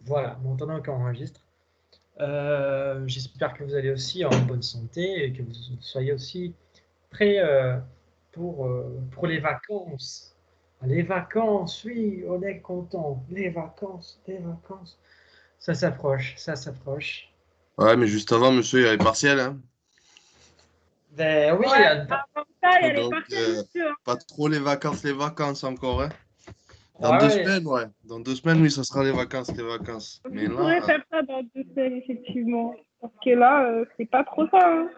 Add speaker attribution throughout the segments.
Speaker 1: Voilà, maintenant qu'on enregistre. J'espère que vous allez aussi en bonne santé et que vous soyez aussi prêts pour les vacances. Les vacances, oui, on est content. Les vacances, les vacances. Ça s'approche, ça s'approche.
Speaker 2: Ouais, mais juste avant, monsieur, il y a les partiels, hein.
Speaker 1: Ben oui,
Speaker 3: Ouais, avant ça, il y a les
Speaker 2: Donc,
Speaker 3: partiels, monsieur.
Speaker 2: pas trop les vacances encore, hein. Dans
Speaker 1: ah
Speaker 2: deux
Speaker 1: ouais.
Speaker 2: semaines, ouais. Dans 2 semaines, oui, ça sera les vacances, les vacances. Mais
Speaker 3: Vous pourrez
Speaker 2: là,
Speaker 3: faire ça dans 2 semaines, effectivement. Parce que là, c'est pas trop ça, hein.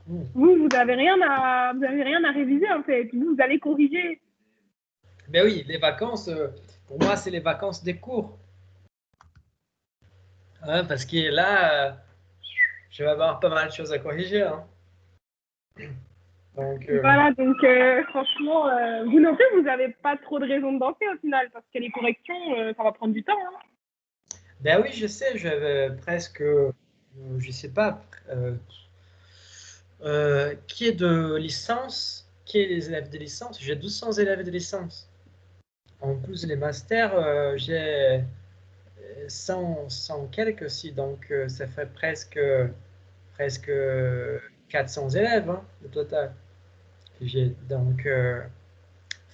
Speaker 1: Hmm.
Speaker 3: Vous avez rien à réviser, en fait. Vous allez corriger.
Speaker 1: Ben oui, les vacances, pour moi, c'est les vacances des cours. Hein, parce que là, je vais avoir pas mal de choses à corriger. Hein. Donc,
Speaker 3: Voilà, donc franchement, vous non plus, vous n'avez pas trop de raison de danser au final, parce que les corrections, ça va prendre du temps, hein.
Speaker 1: ben oui, je sais, j'avais presque, je sais pas, qui est de licence, qui est les élèves de licence? J'ai 1200 élèves de licence. En plus, les masters, j'ai 100 quelques aussi, donc ça fait presque 400 élèves hein, au total. Donc,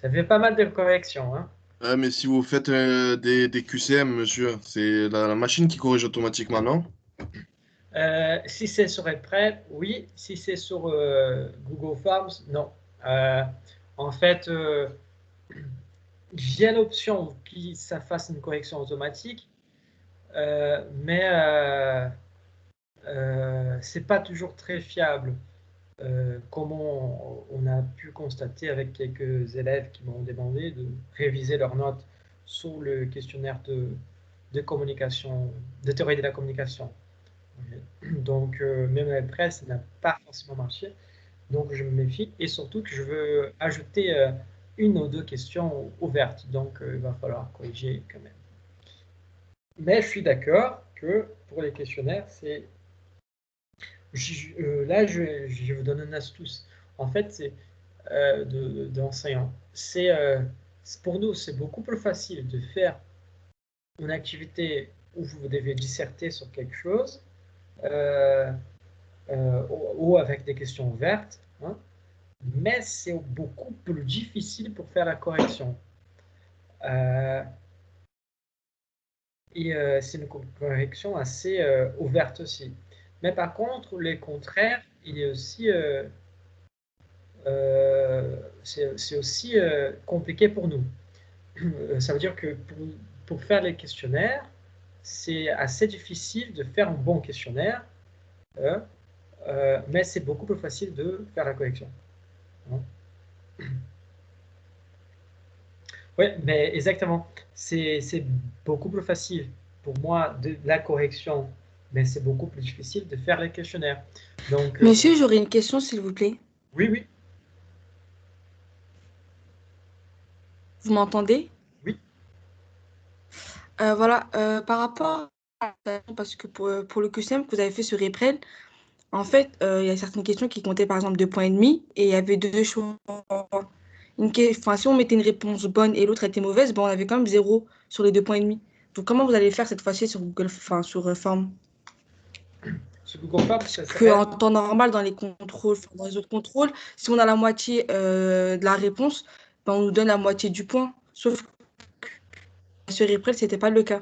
Speaker 1: ça fait pas mal de corrections. Hein.
Speaker 2: ouais, mais si vous faites des QCM, monsieur, c'est la machine qui corrige automatiquement, non?
Speaker 1: Si c'est sur Eprel, oui. Si c'est sur Google Forms, non. Euh, en fait, j'ai l'option que ça fasse une correction automatique, mais c'est pas toujours très fiable. Comme on a pu constater avec quelques élèves qui m'ont demandé de réviser leurs notes sur le questionnaire de communication, de théorie de la communication. Donc, même la presse ça n'a pas forcément marché. Donc, je me méfie et surtout que je veux ajouter une ou deux questions ouvertes. Donc, il va falloir corriger quand même. Mais je suis d'accord que pour les questionnaires, c'est. Là, je vais vous donner une astuce. En fait, c'est d'enseignant. Pour nous, c'est beaucoup plus facile de faire une activité où vous devez disserter sur quelque chose euh, ou avec des questions ouvertes, hein, mais c'est beaucoup plus difficile pour faire la correction. Euh, et c'est une correction assez ouverte aussi. Mais par contre, les contraires, il est aussi, c'est aussi compliqué pour nous. Ça veut dire que pour faire les questionnaires, c'est assez difficile de faire un bon questionnaire, euh, mais c'est beaucoup plus facile de faire la correction. Hein. Oui, mais exactement. C'est beaucoup plus facile pour moi de la correction, mais c'est beaucoup plus difficile de faire les questionnaires. Donc,
Speaker 4: Monsieur, j'aurais une question, s'il vous plaît.
Speaker 1: oui, oui,
Speaker 4: Vous m'entendez?
Speaker 1: oui.
Speaker 4: Voilà, par rapport à parce que pour le QCM que vous avez fait sur Eprel, en fait, il y a certaines questions qui comptaient par exemple 2,5 points et il y avait deux choix. Enfin, si on mettait une réponse bonne et l'autre était mauvaise, bon, on avait quand même 0 sur les 2,5 points. Donc, comment vous allez faire cette fois-ci sur Google, enfin, sur Form?
Speaker 1: Sur Google Forms, ça
Speaker 4: Que
Speaker 1: serait.
Speaker 4: en temps normal, dans les contrôles, enfin, dans les autres contrôles, si on a la moitié de la réponse, ben, on nous donne la moitié du point. Sauf que sur Eprel, c'était pas le cas.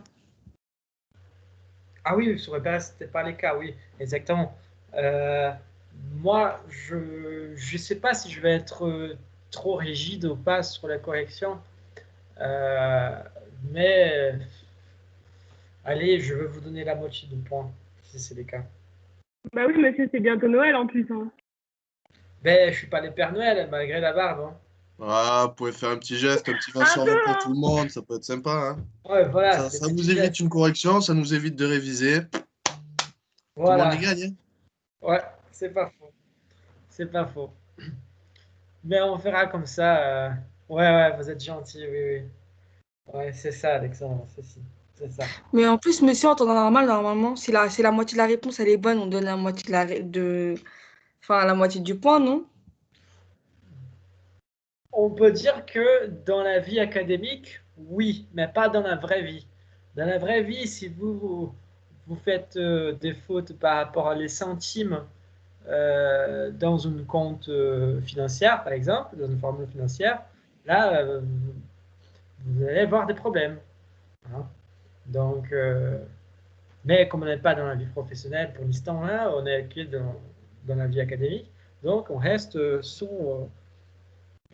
Speaker 1: Ah oui, sur EPS, c'était pas les cas, oui, exactement. Euh, Moi, je sais pas si je vais être trop rigide ou pas sur la correction, euh, mais allez, je vais vous donner la moitié du point, si c'est le cas.
Speaker 3: Bah oui, monsieur, c'est bientôt Noël en plus, hein.
Speaker 1: Ben, je suis pas le Père Noël, malgré la barbe. Hein.
Speaker 2: Ah, vous pouvez faire un petit geste, un petit
Speaker 3: Un
Speaker 2: 20
Speaker 3: peu,
Speaker 2: 20 pour tout
Speaker 3: hein.
Speaker 2: le monde, ça peut être sympa, hein.
Speaker 1: Ouais, voilà, c'est des
Speaker 2: Ça vous
Speaker 1: petits
Speaker 2: évite
Speaker 1: gestes.
Speaker 2: une correction, ça nous évite de réviser. Tout le monde y
Speaker 1: Voilà,
Speaker 2: gagne, hein.
Speaker 1: ouais, c'est pas faux, c'est pas faux. Mais on verra comme ça. Ouais, ouais, vous êtes gentil, oui, oui. Ouais, c'est ça, Alexandre, c'est ça.
Speaker 4: Mais en plus, monsieur, en temps normal, normalement, si la moitié de la réponse elle est bonne, on donne la moitié enfin, la moitié du point, non?
Speaker 1: On peut dire que dans la vie académique, oui, mais pas dans la vraie vie. Dans la vraie vie, si vous faites des fautes par rapport à les centimes dans une compte financière, par exemple, dans une formule financière, là, vous allez avoir des problèmes. Hein. Donc, mais comme on n'est pas dans la vie professionnelle pour l'instant, là, on est que dans la vie académique, donc on reste sur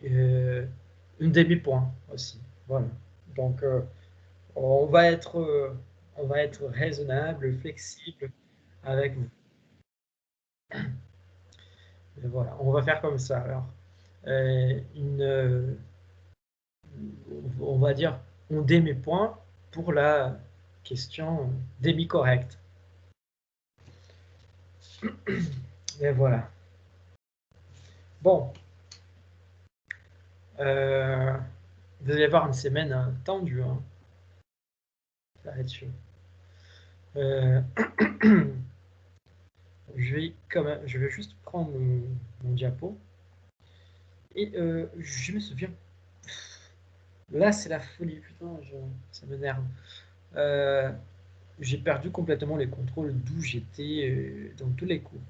Speaker 1: une demi-point aussi. Voilà. Donc, on va être raisonnable, flexible avec vous. Et voilà, on va faire comme ça. Alors, on va dire, on demi-point pour la question demi-correcte. Et voilà. Bon. Vous allez avoir une semaine tendue. Hein. Ça va être chaud. Je vais juste prendre mon diapo. Et je me souviens. Là, c'est la folie. Putain, ça m'énerve. J'ai perdu complètement les contrôles d'où j'étais dans tous les cours.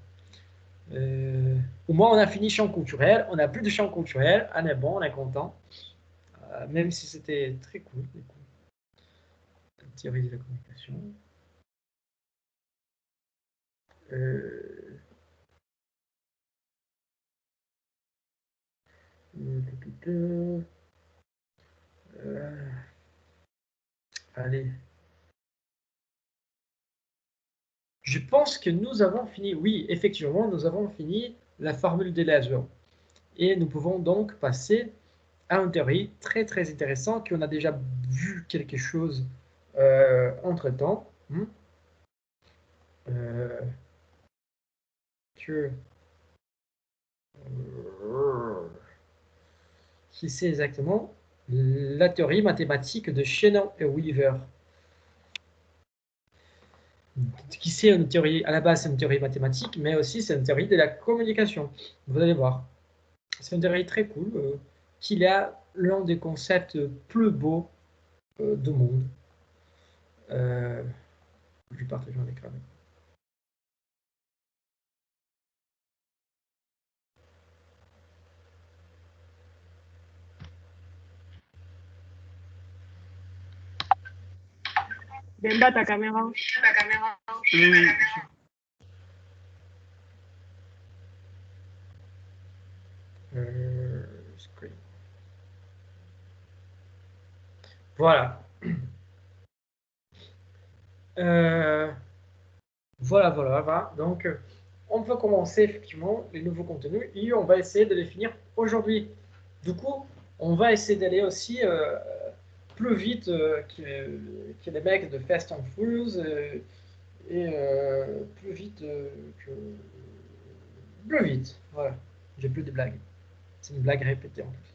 Speaker 1: Au moins, on a fini champ culturel. On n'a plus de champ culturel. On est bon, on est content. Même si c'était très cool. Théorie de la communication. Allez. Je pense que nous avons fini. Oui, effectivement, nous avons fini la formule des lasers. Et nous pouvons donc passer à une théorie très très intéressante qu'on a déjà vu quelque chose entre-temps. Qui c'est exactement la théorie mathématique de Shannon et Weaver. Qui c'est une théorie, à la base c'est une théorie mathématique, mais aussi c'est une théorie de la communication. Vous allez voir. C'est une théorie très cool, qui est l'un des concepts plus beaux du monde. Je vais partager mon écran.
Speaker 3: Bemba, ta caméra.
Speaker 1: Screen. Voilà. Voilà. Donc, on peut commencer effectivement les nouveaux contenus et on va essayer de les finir aujourd'hui. Du coup, on va essayer d'aller aussi plus vite que les mecs de Fast and Furious et plus vite que... Plus vite, voilà. J'ai plus de blagues. C'est une blague répétée en plus.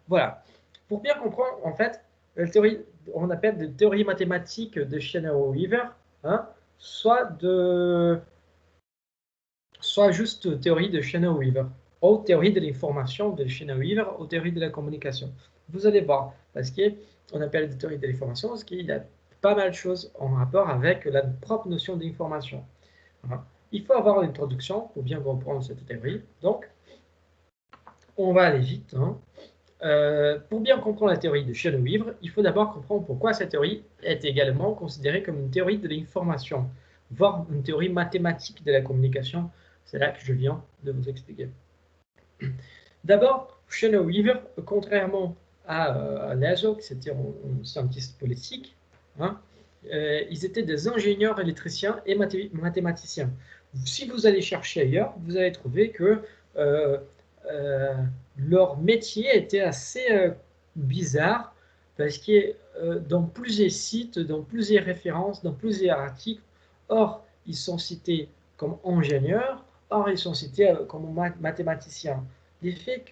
Speaker 1: Voilà. Pour bien comprendre, en fait, la théorie, on appelle des théories mathématiques de Shannon-Weaver, hein, soit juste théorie de Shannon-Weaver, ou théorie de l'information de Shannon-Weaver, ou théorie de la communication. Vous allez voir, parce qu'on appelle des théories de l'information, parce qu'il y a pas mal de choses en rapport avec la propre notion d'information. Voilà. Il faut avoir une introduction pour bien comprendre cette théorie. Donc, on va aller vite. Hein. Pour bien comprendre la théorie de Shannon-Weaver, il faut d'abord comprendre pourquoi cette théorie est également considérée comme une théorie de l'information, voire une théorie mathématique de la communication. C'est là que je viens de vous expliquer. D'abord, Shannon-Weaver, contrairement à Lazo, qui était un scientiste politique, hein, ils étaient des ingénieurs électriciens et mathématiciens. Si vous allez chercher ailleurs, vous allez trouver que leur métier était assez bizarre parce que dans plusieurs sites, dans plusieurs références, dans plusieurs articles, or ils sont cités comme ingénieurs, or ils sont cités comme mathématiciens. L'effet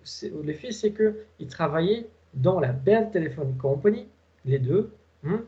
Speaker 1: c'est qu'ils travaillaient dans la Bell Telephone Company, les deux, hein,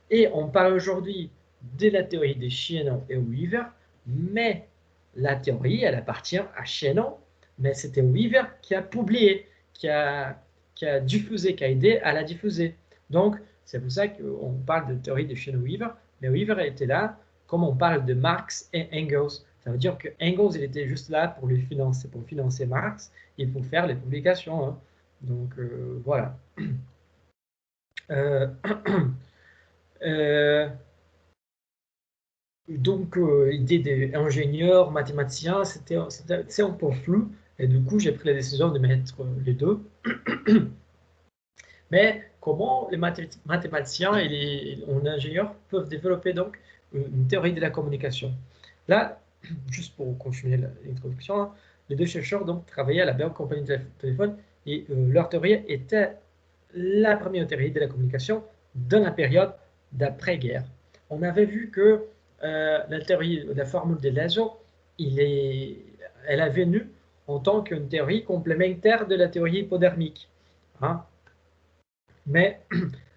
Speaker 1: et on parle aujourd'hui de la théorie de Shannon et Weaver, mais la théorie, elle appartient à Shannon, mais c'était Weaver qui a publié, qui a qui a diffusé, qui a aidé à la diffuser. Donc, c'est pour ça qu'on parle de théorie de chaîne Weaver. Mais Weaver était là, comme on parle de Marx et Engels. Ça veut dire que Engels, il était juste là pour financer Marx et pour faire les publications. Hein. Donc, voilà. Donc, l'idée d'ingénieur, mathématicien, c'est un peu flou. Et du coup, j'ai pris la décision de mettre les deux. Mais comment les mathématiciens et les ingénieurs peuvent développer donc une théorie de la communication? Là, juste pour continuer l'introduction, hein, les deux chercheurs donc travaillaient à la Bell Company de téléphone et leur théorie était la première théorie de la communication dans la période d'après-guerre. On avait vu que la théorie, la formule de Lazo, elle est venue en tant qu'une théorie complémentaire de la théorie hypodermique. Hein. Mais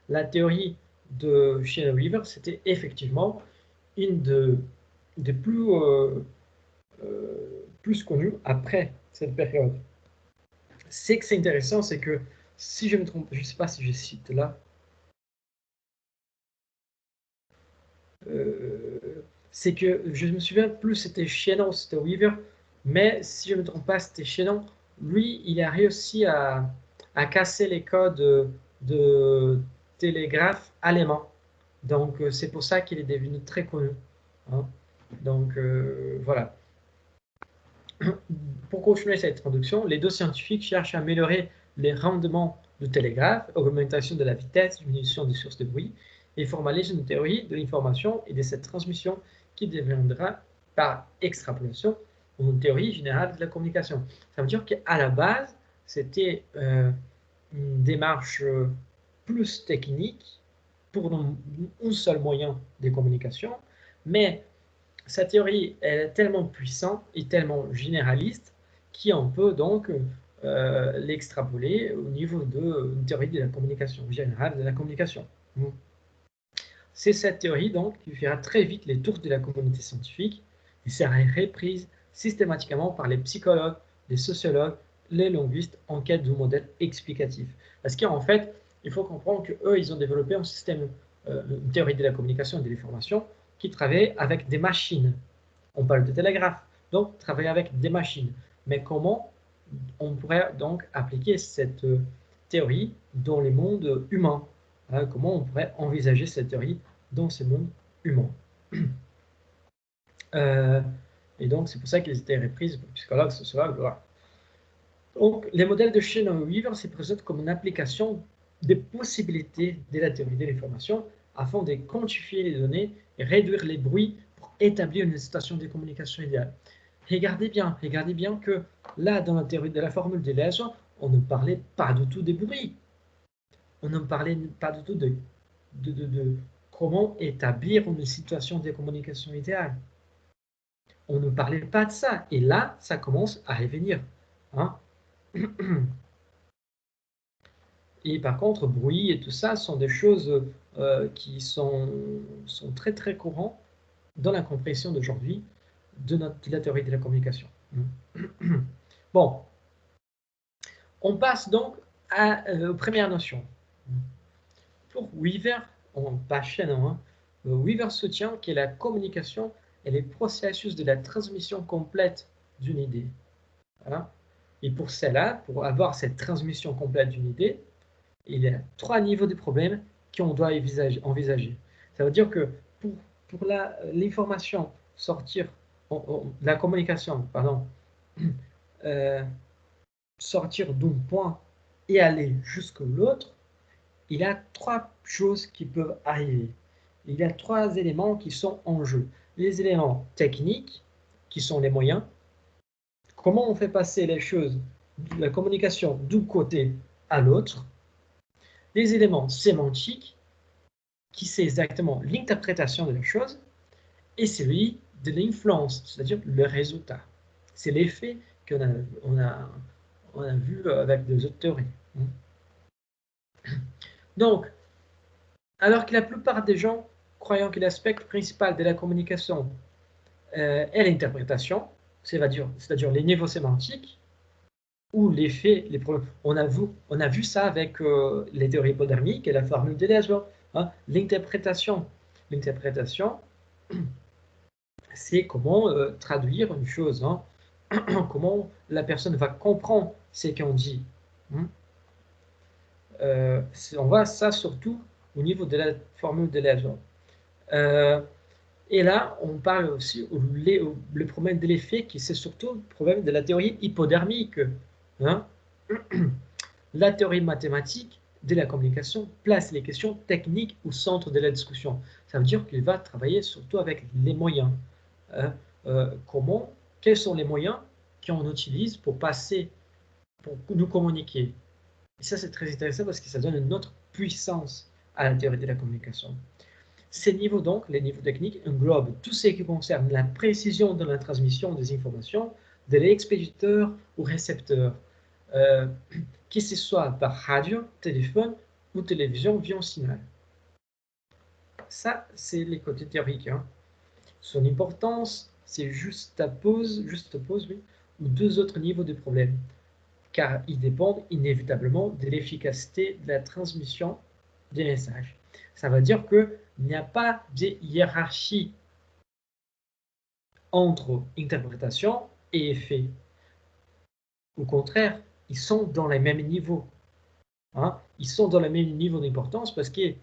Speaker 1: la théorie de Scheiner-Weaver, c'était effectivement une des plus connues après cette période. C'est que c'est intéressant, c'est que si je me trompe, je ne sais pas si je cite là, c'est que je me souviens plus c'était Shannon, c'était Weaver, mais si je ne me trompe pas, c'était Shannon. Lui, il a réussi à casser les codes de télégraphe allemand. Donc, c'est pour ça qu'il est devenu très connu. Hein. Donc, voilà. Pour continuer cette introduction, les deux scientifiques cherchent à améliorer les rendements du télégraphe, augmentation de la vitesse, diminution des sources de bruit, et formalisent une théorie de l'information et de cette transmission qui deviendra, par extrapolation, une théorie générale de la communication. Ça veut dire qu'à la base, c'était une démarche plus technique pour un seul moyen de communication, mais sa théorie est tellement puissante et tellement généraliste qu'on peut donc l'extrapoler au niveau d'une théorie de la communication, générale de la communication. C'est cette théorie donc qui fera très vite les tours de la communauté scientifique et sera reprise systématiquement par les psychologues, les sociologues, les linguistes en quête d'un modèle explicatif. Parce qu'en fait, il faut comprendre qu'eux, ils ont développé un système, une théorie de la communication et de l'information qui travaille avec des machines. On parle de télégraphe, donc travailler avec des machines. Mais comment on pourrait donc appliquer cette théorie dans les mondes humains? Comment on pourrait envisager cette théorie dans ces mondes humains? Et donc, c'est pour ça qu'ils étaient reprises par psychologues, sociologues, voilà. Donc, les modèles de Scheiner-Weaver se présentent comme une application des possibilités de la théorie de l'information afin de quantifier les données et réduire les bruits pour établir une situation de communication idéale. Regardez bien que là, dans la théorie de la formule des lésions, on ne parlait pas du tout des bruits. On ne parlait pas du tout de comment établir une situation de communication idéale. On ne parlait pas de ça. Et là, ça commence à revenir. Hein. Et par contre, bruit et tout ça sont des choses qui sont très très courantes dans la compréhension d'aujourd'hui de la théorie de la communication. Bon, on passe donc aux premières notions. Pour Weaver, pas Shannon, hein, Weaver soutient que la communication est le processus de la transmission complète d'une idée. Voilà. Et pour cela, pour avoir cette transmission complète d'une idée, il y a 3 niveaux de problèmes qu'on doit envisager. Ça veut dire que pour l'information sortir, la communication, pardon, sortir d'un point et aller jusqu'à l'autre, il y a 3 choses qui peuvent arriver. Il y a 3 éléments qui sont en jeu. Les éléments techniques, qui sont les moyens. Comment on fait passer les choses, la communication d'un côté à l'autre. Les éléments sémantiques, qui c'est exactement l'interprétation de la chose, et celui de l'influence, c'est-à-dire le résultat. C'est l'effet qu'on a vu avec des autres théories. Donc, alors que la plupart des gens croyant que l'aspect principal de la communication est l'interprétation, c'est-à-dire les niveaux sémantiques, ou l'effet, les problèmes. On a vu ça avec les théories hypodermiques et la formule de Leslie. Hein. L'interprétation, c'est comment traduire une chose, hein. Comment la personne va comprendre ce qu'on dit. Hein. On voit ça surtout au niveau de la formule de Leslie. Et là, on parle aussi le problème de l'effet, qui c'est surtout le problème de la théorie hypodermique. Hein. La théorie mathématique de la communication place les questions techniques au centre de la discussion. Ça veut dire qu'il va travailler surtout avec les moyens. Quels sont les moyens qu'on utilise pour nous communiquer. Et ça, c'est très intéressant parce que ça donne une autre puissance à la théorie de la communication. Ces niveaux, donc, les niveaux techniques, englobent tout ce qui concerne la précision de la transmission des informations de l'expéditeur au récepteur, que ce soit par radio, téléphone ou télévision via un signal. Ça, c'est les côtés théoriques. Hein. Son importance, c'est juste pose, oui, ou deux autres niveaux de problème, car ils dépendent inévitablement de l'efficacité de la transmission des messages. Ça veut dire qu'il n'y a pas de hiérarchie entre interprétation et effet. Au contraire, ils sont dans les mêmes niveaux. Hein. Ils sont dans le même niveau d'importance parce qu'il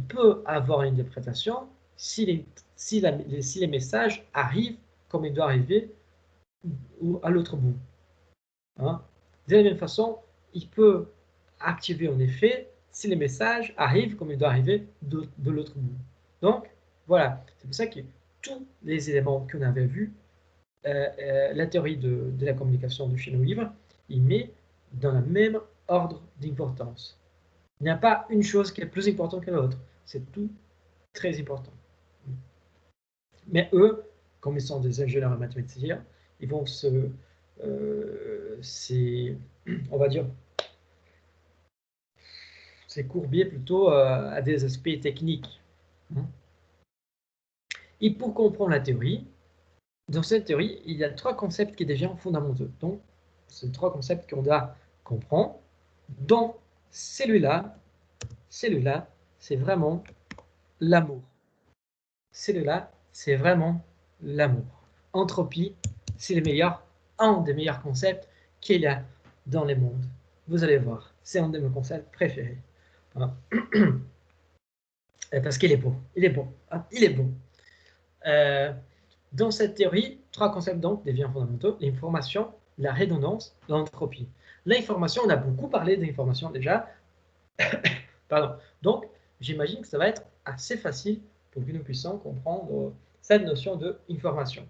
Speaker 1: peut avoir une interprétation si les messages arrivent comme ils doivent arriver ou à l'autre bout. Hein. De la même façon, il peut activer un effet si les messages arrivent comme ils doivent arriver de l'autre bout. Donc, voilà. C'est pour ça que tous les éléments qu'on avait vus, la théorie de la communication de Chenoweth, il met dans le même ordre d'importance. Il n'y a pas une chose qui est plus importante que l'autre. C'est tout très important. Mais eux, comme ils sont des ingénieurs mathématiciens, ils vont on va dire, s'écourber plutôt à des aspects techniques. Et pour comprendre la théorie, dans cette théorie, il y a trois concepts qui deviennent fondamentaux. Donc, c'est trois concepts qu'on doit comprendre. Dans celui-là, c'est vraiment l'amour. Celui-là, c'est vraiment l'amour. Entropie, c'est un des meilleurs concepts qu'il y a dans le monde. Vous allez voir, c'est un de mes concepts préférés. Voilà. Parce qu'il est beau. Il est beau. Hein, il est beau. Dans cette théorie, trois concepts donc deviennent fondamentaux: l'information, la redondance, l'entropie. L'information, on a beaucoup parlé d'information déjà. Pardon. Donc, j'imagine que ça va être assez facile pour que nous puissions comprendre cette notion d'information.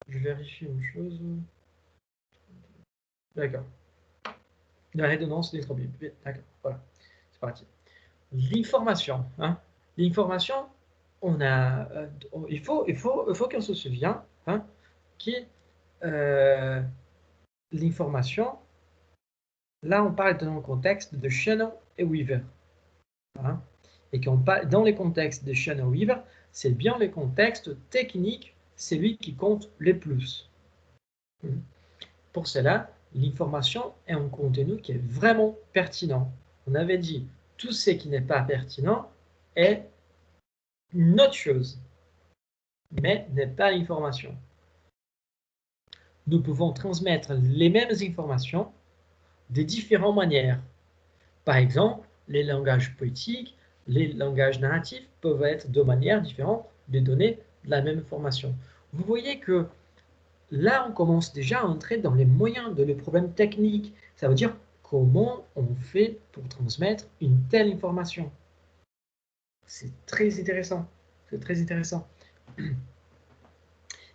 Speaker 1: Je vérifie une chose. D'accord. La redondance, l'entropie. D'accord, voilà. C'est parti. L'information. Hein. L'information, il faut qu'on se souvienne que l'information, là on parle dans le contexte de Shannon et Weaver. Hein, et qu'on parle dans les contextes de Shannon et Weaver, c'est bien le contexte technique, c'est lui qui compte le plus. Pour cela, l'information est un contenu qui est vraiment pertinent. On avait dit, tout ce qui n'est pas pertinent est une autre chose, mais n'est pas l'information. Nous pouvons transmettre les mêmes informations de différentes manières. Par exemple, les langages poétiques, les langages narratifs peuvent être de manières différentes de donner la même information. Vous voyez que là, on commence déjà à entrer dans les moyens de les problèmes techniques. Ça veut dire comment on fait pour transmettre une telle information. C'est très intéressant. C'est très intéressant.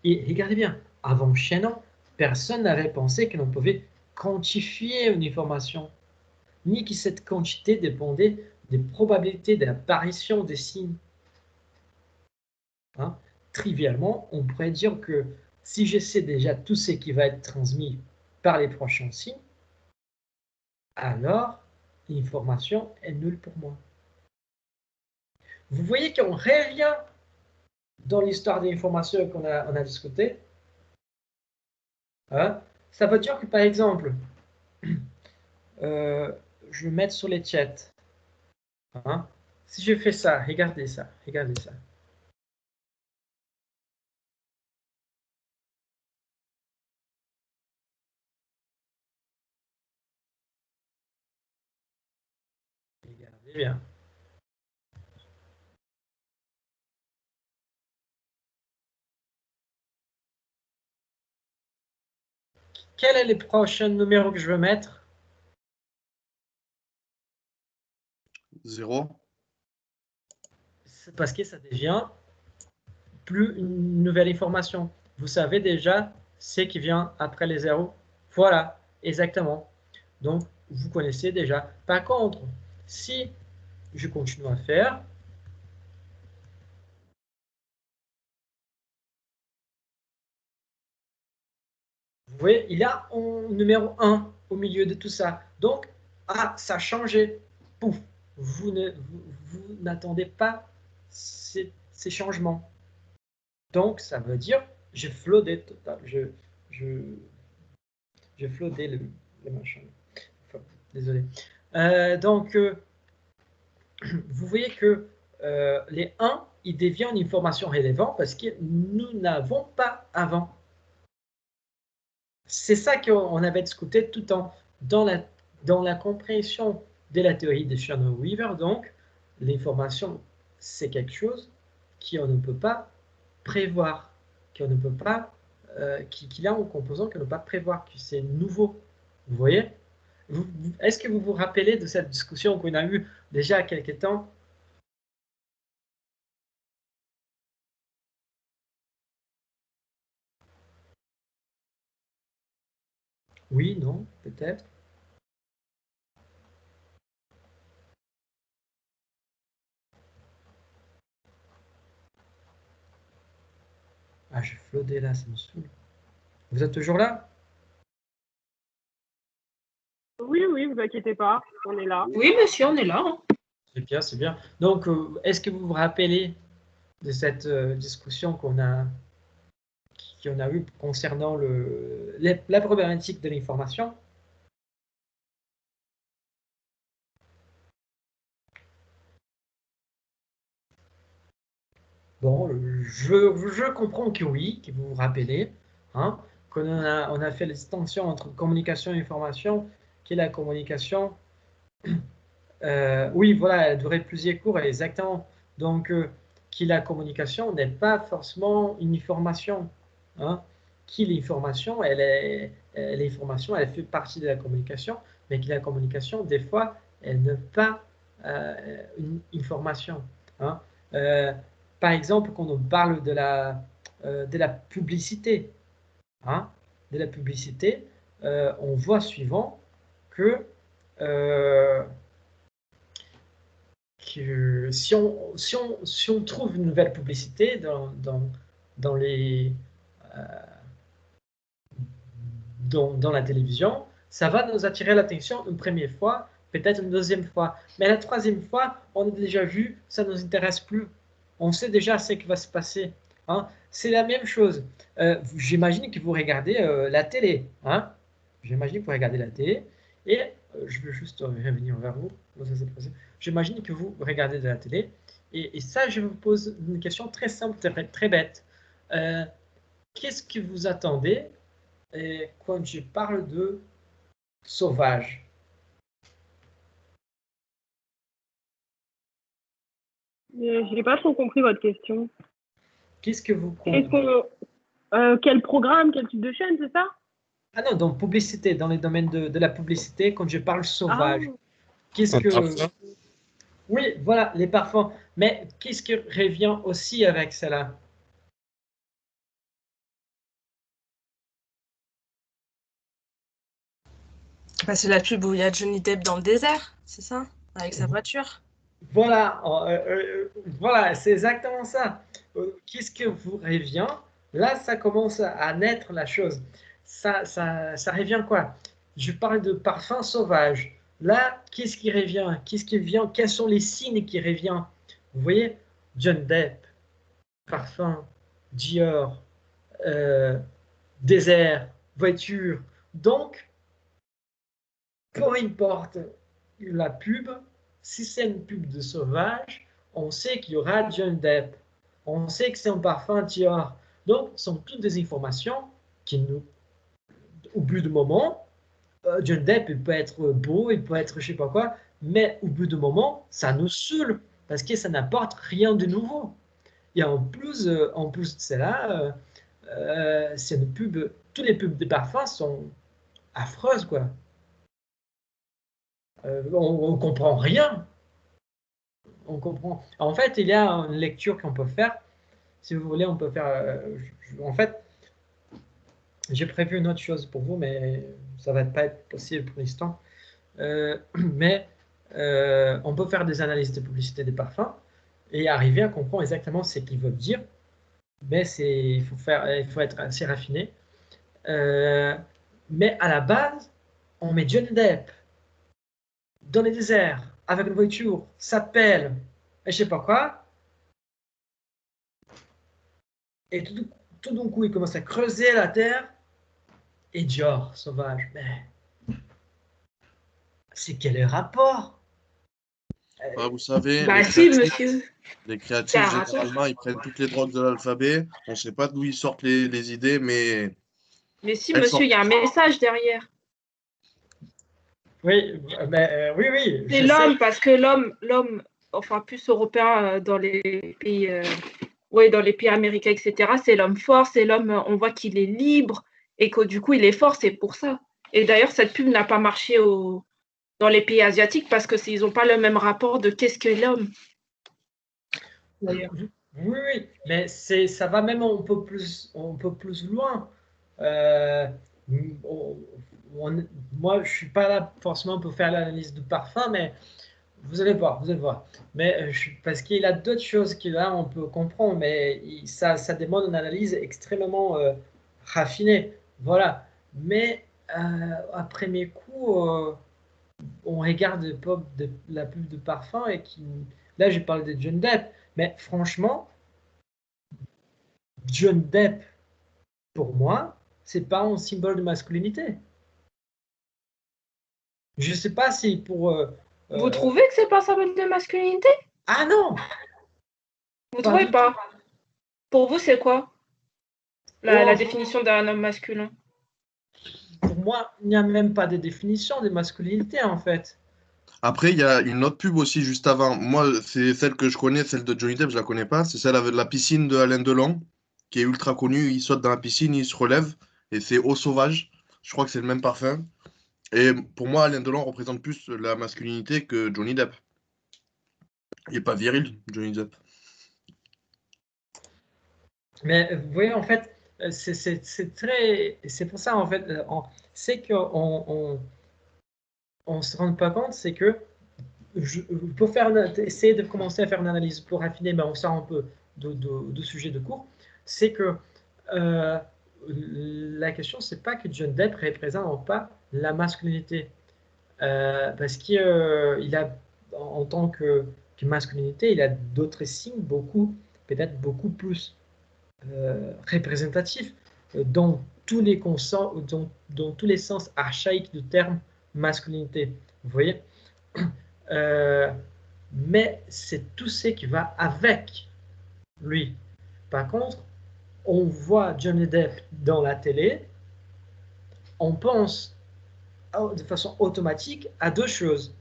Speaker 1: Et regardez bien, avant Shannon, personne n'avait pensé que l'on pouvait quantifier une information, ni que cette quantité dépendait des probabilités d'apparition des signes. Hein? Trivialement, on pourrait dire que si je sais déjà tout ce qui va être transmis par les prochains signes, alors l'information est nulle pour moi. Vous voyez qu'on revient dans l'histoire des informations qu'on a discuté. Hein? Ça veut dire que, par exemple, je vais mettre sur les chats. Hein? Si je fais ça, regardez ça, regardez ça. Regardez bien. Quel est le prochain numéro que je veux mettre?
Speaker 2: 0.
Speaker 1: C'est parce que ça devient plus une nouvelle information. Vous savez déjà ce qui vient après les zéros. Voilà, exactement. Donc, vous connaissez déjà. Par contre, si je continue à faire, vous voyez, il y a un numéro 1 au milieu de tout ça. Donc, ah, ça a changé. Pouf, vous n'attendez pas ces changements. Donc, ça veut dire, j'ai flotté total. J'ai flotté le machin. Enfin, désolé. Donc, vous voyez que les 1, ils deviennent une information relevante parce que nous n'avons pas avant. C'est ça qu'on avait discuté tout le temps dans la compréhension de la théorie de Shannon-Weaver. Donc, l'information, c'est quelque chose qu'on ne peut pas prévoir, qu'on ne peut pas, qu'il a un composant qu'on ne peut pas prévoir, que c'est nouveau. Vous voyez? Est-ce que vous vous rappelez de cette discussion qu'on a eue déjà il y a quelques temps? Oui, non, peut-être. Ah, je flottais là, ça me saoule. Vous êtes toujours là?
Speaker 3: Oui, oui, vous inquiétez pas, on est là.
Speaker 4: Oui, monsieur, on est là. Hein.
Speaker 1: C'est bien, c'est bien. Donc, est-ce que vous vous rappelez de cette discussion qu'on a eue concernant la problématique de l'information? Bon, je comprends que oui, que vous vous rappelez, hein, on a fait la distinction entre communication et information, qui est la communication. Oui, voilà, elle durait plusieurs cours, exactement. Donc, qui la communication n'est pas forcément une information. Hein. Qui l'information, l'information, elle fait partie de la communication, mais qui la communication, des fois, elle n'est pas une information. Hein. Euh, Par exemple, quand on parle de la publicité, hein, de la publicité, on voit suivant que si on trouve une nouvelle publicité dans les, euh, dans la télévision, ça va nous attirer l'attention une première fois, peut-être une deuxième fois. Mais la troisième fois, on a déjà vu, ça ne nous intéresse plus. On sait déjà ce qui va se passer. Hein. C'est la même chose. J'imagine que vous regardez la télé. Hein. J'imagine que vous regardez la télé. Et je veux juste revenir vers vous. J'imagine que vous regardez de la télé. Et ça, je vous pose une question très simple, très bête. Qu'est-ce que vous attendez quand je parle de sauvage?
Speaker 3: Je n'ai pas trop compris votre question.
Speaker 1: Qu'est-ce que vous
Speaker 3: Quel programme, quel type de chaîne, c'est ça?
Speaker 1: Ah non, dans publicité, dans les domaines de la publicité, quand je parle sauvage,
Speaker 3: Ah,
Speaker 1: qu'est-ce que...
Speaker 2: Parfum.
Speaker 1: Oui, voilà, les parfums. Mais qu'est-ce qui revient aussi avec cela?
Speaker 4: Bah, c'est la pub où il y a Johnny Depp dans le désert, c'est ça? Avec sa voiture.
Speaker 1: Voilà, voilà, c'est exactement ça. Qu'est-ce que vous revient? Là, ça commence à naître la chose. Ça revient quoi? Je parle de parfum sauvage. Là, qu'est-ce qui revient? Qu'est-ce qui vient? Quels sont les signes qui reviennent? Vous voyez, John Depp, parfum, Dior, désert. voiture. Donc, peu importe la pub, si c'est une pub de sauvage, on sait qu'il y aura Johnny Depp. On sait que c'est un parfum Dior. Donc, ce sont toutes des informations qui nous, au bout du moment, Johnny Depp, il peut être beau, il peut être je sais pas quoi, mais au bout du moment, ça nous saoule parce que ça n'apporte rien de nouveau. Et en plus de cela, c'est une pub, toutes les pubs de parfums sont affreuses, quoi. On comprend rien. On comprend. En fait, il y a une lecture qu'on peut faire. Si vous voulez, on peut faire. En fait, j'ai prévu une autre chose pour vous, mais ça va pas être possible pour l'instant. Mais on peut faire des analyses de publicité des parfums et arriver à comprendre exactement ce qu'ils veulent dire. Mais il faut être assez raffiné. Mais à la base, on met Johnny Depp dans les déserts avec une voiture, s'appelle, et je sais pas quoi, et tout d'un coup, il commence à creuser la terre et Dior, sauvage. Mais c'est quel est le rapport?
Speaker 2: Ah, vous savez,
Speaker 4: Bah si, monsieur.
Speaker 2: les
Speaker 4: C'est
Speaker 2: créatifs,
Speaker 4: un rapport.
Speaker 2: généralement, ils prennent toutes les drogues de l'alphabet. On ne sait pas d'où ils sortent les idées, mais
Speaker 4: Mais si,
Speaker 2: elles
Speaker 4: monsieur, il
Speaker 2: sortent.
Speaker 4: y a un message derrière.
Speaker 1: Oui, mais oui,
Speaker 4: C'est
Speaker 1: je sais.
Speaker 4: l'homme, parce que l'homme, enfin plus européen dans les pays, dans les pays américains, etc. C'est l'homme fort, c'est l'homme, on voit qu'il est libre et que du coup il est fort, c'est pour ça. Et d'ailleurs, cette pub n'a pas marché dans les pays asiatiques parce que ils n'ont pas le même rapport de qu'est-ce que l'homme. D'ailleurs.
Speaker 1: Oui, mais ça va même un peu plus loin. Euh, on- Moi, je suis pas là forcément pour faire l'analyse de parfum, mais vous allez voir, vous allez voir. Mais parce qu'il y a d'autres choses que là on peut comprendre, mais ça demande une analyse extrêmement raffinée. Voilà. Mais après mes coups, on regarde la pub de parfum et là j'ai parlé de John Depp, mais franchement, John Depp, pour moi, c'est pas un symbole de masculinité. Je sais pas si pour.
Speaker 4: Vous trouvez que c'est pas symbole de masculinité?
Speaker 1: Ah non,
Speaker 4: Vous
Speaker 1: pas
Speaker 4: trouvez
Speaker 1: du tout.
Speaker 4: pas? Pour vous, c'est quoi la
Speaker 1: Oh,
Speaker 4: définition d'un homme masculin?
Speaker 1: pour moi, il n'y a même pas de définition de masculinité en fait.
Speaker 2: Après, il y a une autre pub aussi juste avant. Moi, c'est celle que je connais, celle de Johnny Depp, je la connais pas. C'est celle avec la piscine de Alain Delon, qui est ultra connue. Il saute dans la piscine, il se relève, et c'est eau sauvage. Je crois que c'est le même parfum. Et pour moi, Alain Delon représente plus la masculinité que Johnny Depp. Il est pas viril, Johnny Depp.
Speaker 1: Mais vous voyez, en fait, c'est pour ça, en fait, c'est qu'on on se rend pas compte, c'est que pour essayer de commencer à faire une analyse plus raffinée, mais on sort un peu de sujet de cours, c'est que euh, la question, c'est pas que John Depp représente pas la masculinité. Parce qu'il a, en tant que masculinité, il a d'autres signes peut-être beaucoup plus représentatif dans dans tous les sens archaïques du terme masculinité. Vous voyez. Euh, mais c'est tout ce qui va avec lui. Par contre, on voit Johnny Depp dans la télé, on pense de façon automatique à deux choses.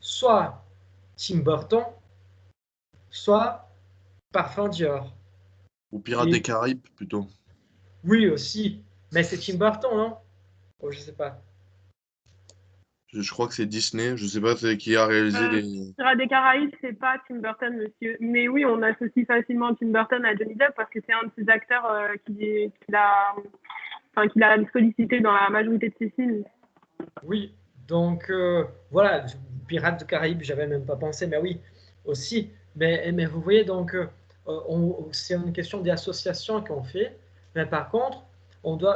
Speaker 1: Soit Tim Burton, soit Parfum Dior.
Speaker 2: Ou Pirates des Caraïbes, plutôt.
Speaker 1: Oui, aussi. Mais c'est Tim Burton, non? Oh, je sais pas.
Speaker 2: Je crois que c'est Disney. Je sais pas c'est qui a réalisé les.
Speaker 3: Pirates des Caraïbes, c'est pas Tim Burton, monsieur. Mais oui, on associe facilement Tim Burton à Johnny Depp parce que c'est un de ses acteurs qu'il a sollicité dans la majorité de ses films.
Speaker 1: Oui, donc voilà, Pirates des Caraïbes, j'avais même pas pensé, mais oui, aussi. Mais vous voyez, donc, c'est une question d'association qu'on fait. Mais par contre,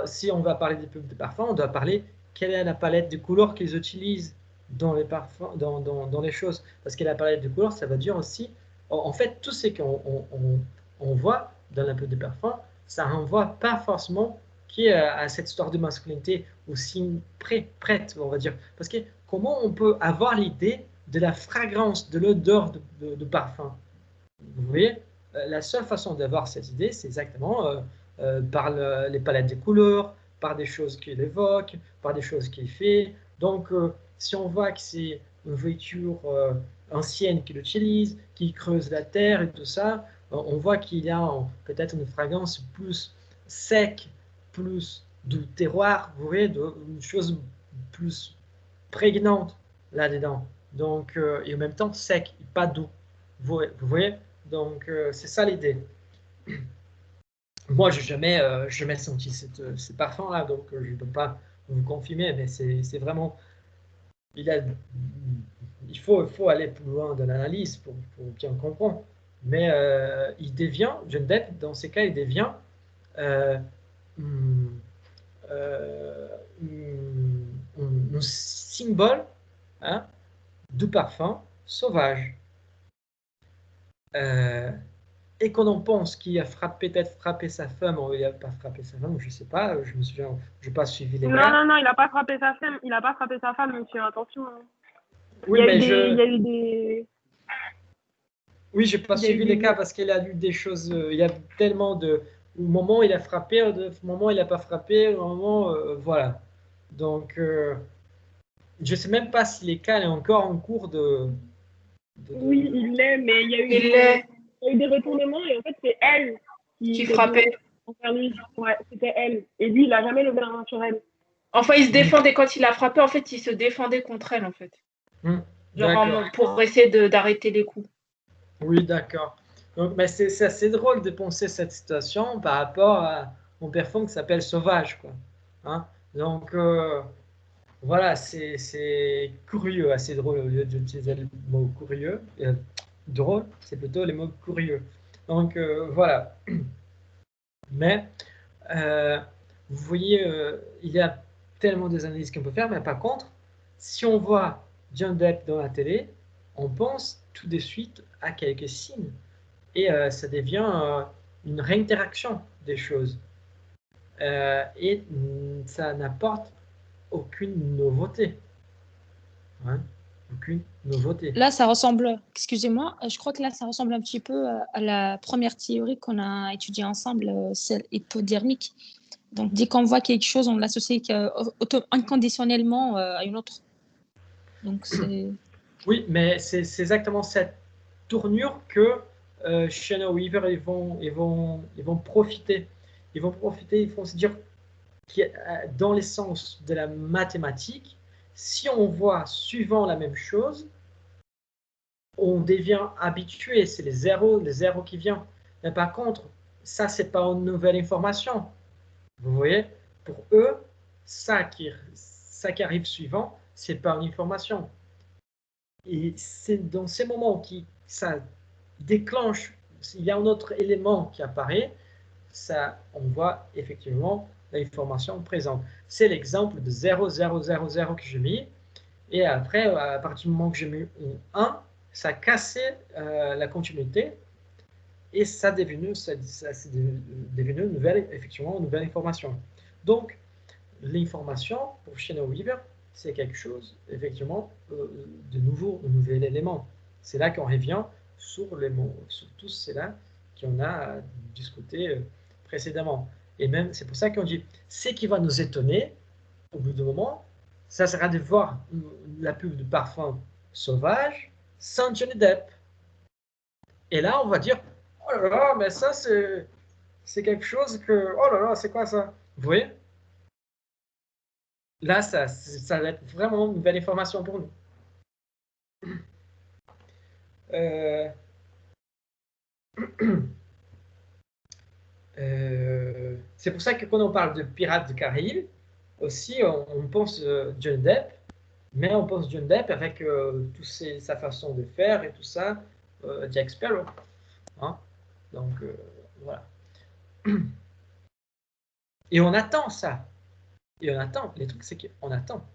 Speaker 1: si on va parler des pubs de parfums, on doit parler quelle est la palette de couleurs qu'ils utilisent dans les parfums, dans les choses. Parce que la palette de couleurs, ça va dire aussi, en fait, tout ce qu'on on voit dans la pub de parfum, ça renvoie pas forcément qui a cette histoire de masculinité aussi prête, on va dire. Parce que comment on peut avoir l'idée de la fragrance, de l'odeur de parfum? Vous voyez, la seule façon d'avoir cette idée, c'est exactement par les palettes de couleurs, par des choses qu'il évoque, par des choses qu'il fait. Donc, si on voit que c'est une voiture ancienne qu'il utilise, qui creuse la terre et tout ça, on voit qu'il y a peut-être une fragrance plus sec, plus du terroir, vous voyez, une chose plus prégnante là-dedans. Donc, et en même temps sec, pas doux. Vous voyez? Donc, c'est ça l'idée. Moi, je n'ai jamais senti ce parfum-là, donc je ne peux pas vous confirmer, mais c'est vraiment... Il faut aller plus loin dans l'analyse pour bien comprendre. Mais il devient, Johnny Depp, dans ces cas, il devient hum, un symbole, hein, du parfum sauvage. Et qu'on en pense qu'il a peut-être frappé sa femme, ou il n'a pas frappé sa femme, je ne sais pas, je me souviens, je n'ai pas suivi les cas.
Speaker 3: Non, il n'a pas frappé sa femme, monsieur, attention.
Speaker 1: Oui, mais
Speaker 3: il y a eu des...
Speaker 1: Oui, je n'ai pas suivi les cas parce qu'il a eu des choses, il y a tellement de... Au moment où il a frappé, au moment où il n'a pas frappé, au moment, voilà. Donc, je ne sais même pas si les cas est encore en cours de...
Speaker 3: Oui, il l'est, mais il y a eu des retournements et en fait, c'est elle
Speaker 5: qui frappait.
Speaker 3: Envers lui. Ouais, c'était elle. Et lui, il n'a jamais levé la main sur elle.
Speaker 5: Enfin, il se défendait quand il a frappé. En fait, il se défendait contre elle, en fait. Genre pour essayer d'arrêter les coups.
Speaker 1: Oui, d'accord. Donc, mais c'est assez drôle de penser cette situation par rapport à mon parfum qui s'appelle Sauvage, quoi. Hein? Donc, voilà, c'est curieux, assez drôle au lieu d'utiliser le mot curieux. Drôle, c'est plutôt les mots curieux. Donc, voilà. Mais, vous voyez, il y a tellement d'analyses qu'on peut faire, mais par contre, si on voit Johnny Depp dans la télé, on pense tout de suite à quelques signes. Et ça devient une réinteraction des choses. Et ça n'apporte aucune nouveauté. Hein? Aucune nouveauté.
Speaker 6: Là, ça ressemble, excusez-moi, je crois que là, ça ressemble un petit peu à la première théorie qu'on a étudiée ensemble, celle hypodermique. Donc, dès qu'on voit quelque chose, on l'associe inconditionnellement à une autre. Donc, c'est...
Speaker 1: Oui, mais c'est exactement cette tournure que Shane Weaver ils vont profiter. Ils vont se dire que dans l'essence de la mathématique, si on voit suivant la même chose, on devient habitué, c'est les zéros qui viennent. Mais par contre, ça, c'est pas une nouvelle information. Vous voyez, pour eux, ça qui arrive suivant, c'est pas une information. Et c'est dans ces moments qui ça déclenche, il y a un autre élément qui apparaît, ça, on voit effectivement l'information présente. C'est l'exemple de 0, 0, 0, 0 que j'ai mis. Et après, à partir du moment que j'ai mis un 1, ça a cassé la continuité et ça est devenu une nouvelle, effectivement, une nouvelle information. Donc, l'information pour Shane Weaver, c'est quelque chose, effectivement, de nouveau, un nouvel élément. C'est là qu'on revient sur les mots, sur tout cela qu'on a discuté précédemment. Et même, c'est pour ça qu'on dit, ce qui va nous étonner, au bout d'un moment, ça sera de voir la pub de parfum sauvage sans Johnny Depp. Et là, on va dire, oh là là, mais ça, c'est quelque chose que, oh là là, c'est quoi ça? Vous voyez? Là, ça va être vraiment une nouvelle information pour nous. C'est pour ça que quand on parle de Pirates du Caraïbes, aussi, on pense Johnny Depp, mais on pense Johnny Depp avec sa façon de faire et tout ça, Jack Sparrow. Hein? Donc, voilà. Et on attend ça. Et on attend. Les trucs, c'est qu'on attend.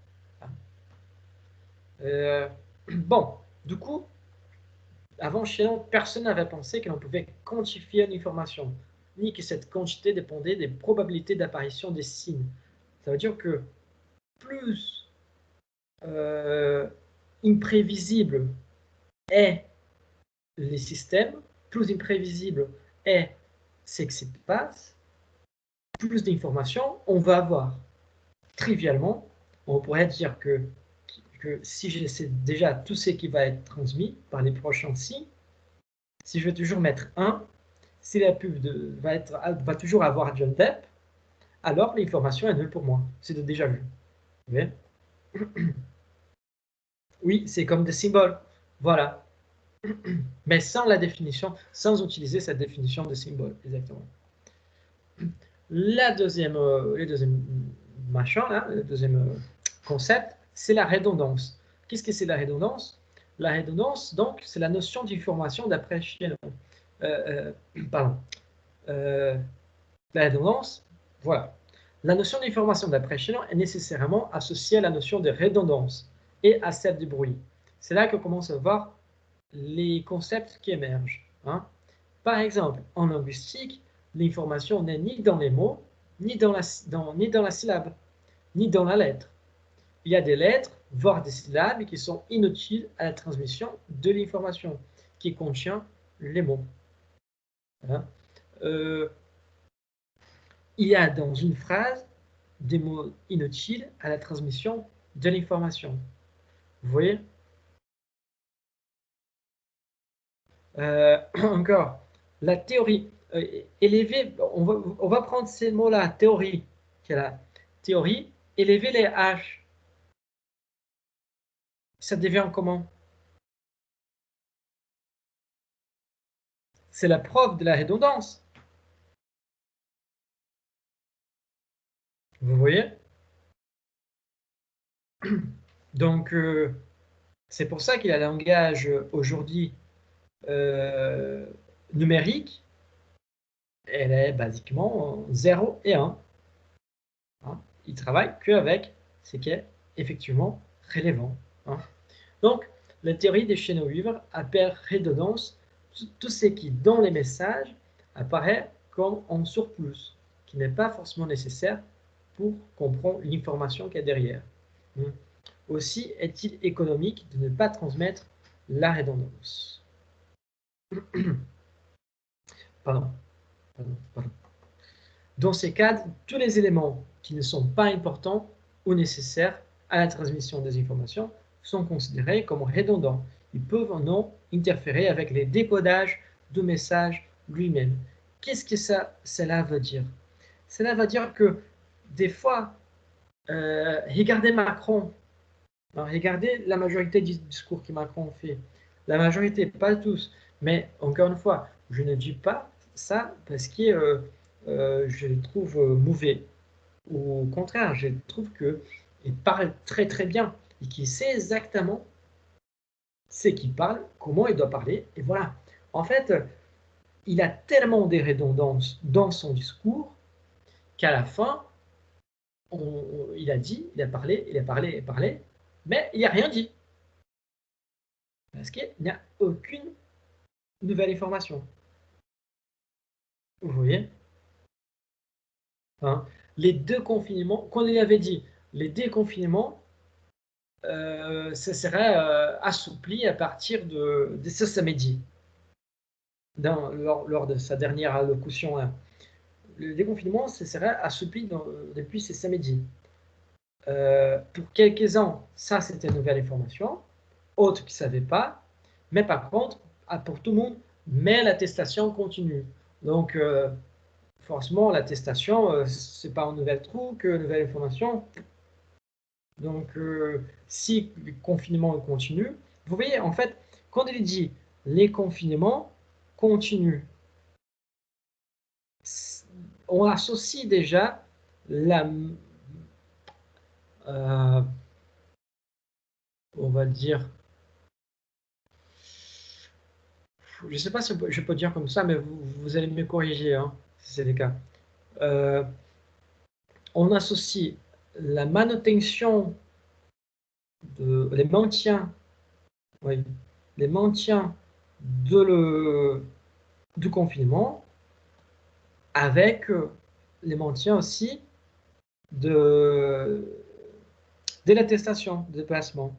Speaker 1: Bon, du coup, avant chez nous, personne n'avait pensé que l'on pouvait quantifier une information. ni que cette quantité dépendait des probabilités d'apparition des signes. Ça veut dire que plus imprévisible est les systèmes, plus imprévisible est ce qui se passe, plus d'informations on va avoir. Trivialement, on pourrait dire que si je sais déjà tout ce qui va être transmis par les prochains signes, si je vais toujours mettre 1, si la pub va toujours avoir John Depp, alors l'information est nulle pour moi. C'est déjà vu. Vous voyez? Oui, c'est comme des symboles. Voilà. Mais sans la définition, sans utiliser cette définition de symbole, exactement. Le deuxième machin, là, le deuxième concept, c'est la redondance. Qu'est-ce que c'est la redondance? La redondance, donc, c'est la notion d'information d'après chaînon. Pardon. La redondance, voilà. La notion d'information d'après chaînon est nécessairement associée à la notion de redondance et à celle du bruit. C'est là que commence à voir les concepts qui émergent. Hein. Par exemple, en linguistique, l'information n'est ni dans les mots, ni dans la syllabe, ni dans la lettre. Il y a des lettres, voire des syllabes, qui sont inutiles à la transmission de l'information qui contient les mots. Hein. Il y a dans une phrase des mots inutiles à la transmission de l'information. Vous voyez? Encore, la théorie élevée, on va prendre ces mots-là, théorie, qui est la théorie, élever les H. Ça devient comment? C'est la preuve de la redondance. Vous voyez? Donc, c'est pour ça qu'il y a un langage aujourd'hui numérique. Elle est basiquement 0 et 1. Hein? Il travaille qu'avec ce qui est effectivement relevant. Hein? Donc, la théorie des chaînons vivres appelle redondance tout ce qui, dans les messages, apparaît comme en surplus, qui n'est pas forcément nécessaire pour comprendre l'information qu'il y a derrière. Aussi est-il économique de ne pas transmettre la redondance. Pardon. Dans ces cas, tous les éléments qui ne sont pas importants ou nécessaires à la transmission des informations sont considérés comme redondants. Ils peuvent non interférer avec les décodages du message lui-même. Qu'est-ce que cela veut dire? Cela veut dire que des fois, regardez Macron, alors, regardez la majorité du discours que Macron fait. La majorité, pas tous, mais encore une fois, je ne dis pas ça parce que je le trouve mauvais. Au contraire, je trouve qu'il parle très très bien et qu'il sait exactement ce qu'il parle, comment il doit parler, et voilà. En fait, il a tellement de redondances dans son discours qu'à la fin, il a parlé, mais il n'a rien dit. Parce qu'il n'y a aucune nouvelle information. Vous voyez? Hein? Les deux confinements, quand il avait dit, les déconfinements, ça serait assoupli à partir de ce samedi, lors de sa dernière allocution. Hein. Le déconfinement, ça serait assoupli depuis ce samedi. Pour quelques-uns, ça c'était une nouvelle information, autres qui ne savaient pas, mais par contre, pour tout le monde, mais l'attestation continue. Donc, forcément, l'attestation, ce n'est pas un nouvel truc, une nouvelle information. Donc, si le confinement continue, vous voyez, en fait, quand il dit les confinements continuent, on associe déjà on va dire, je ne sais pas si je peux dire comme ça, mais vous allez me corriger hein, si c'est le cas. On associe la manutention, les maintiens du confinement avec les maintien aussi de l'attestation de déplacement.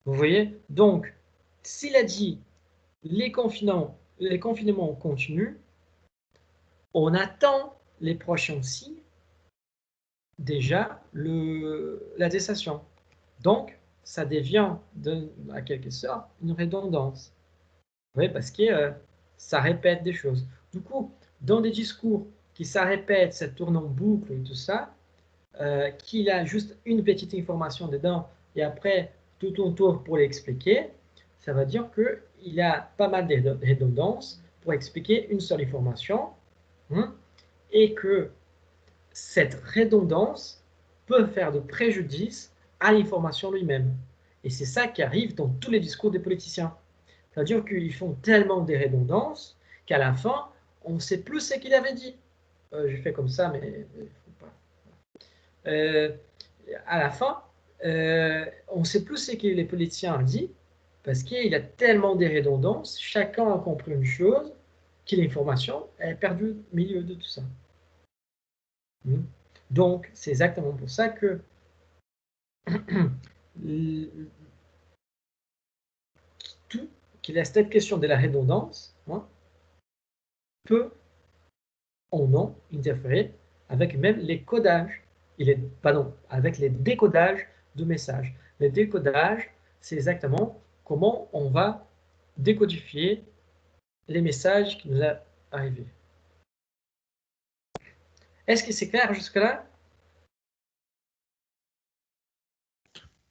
Speaker 1: Vous voyez? Donc, s'il a dit les confinements continuent, on attend les prochains signes, déjà l'attestation. Donc, ça devient, à quelque sorte, une redondance. Oui, parce que ça répète des choses. Du coup, dans des discours qui ça répète, ça tourne en boucle et tout ça, qu'il a juste une petite information dedans et après tout autour pour l'expliquer, ça veut dire qu'il a pas mal de redondances pour expliquer une seule information, hein, et que cette redondance peut faire de préjudice à l'information lui-même. Et c'est ça qui arrive dans tous les discours des politiciens. C'est-à-dire qu'ils font tellement de redondances qu'à la fin, on ne sait plus ce qu'il avait dit. Je fais comme ça, mais faut pas. À la fin, on ne sait plus ce que les politiciens ont dit parce qu'il y a tellement de redondances, chacun a compris une chose, que l'information est perdue au milieu de tout ça. Donc, c'est exactement pour ça que tout, qu'il y a cette question de la redondance, peut ou non interférer avec même les codages, avec les décodages de messages. Les décodages, c'est exactement comment on va décodifier les messages qui nous sont arrivés. Est-ce que c'est clair jusque-là?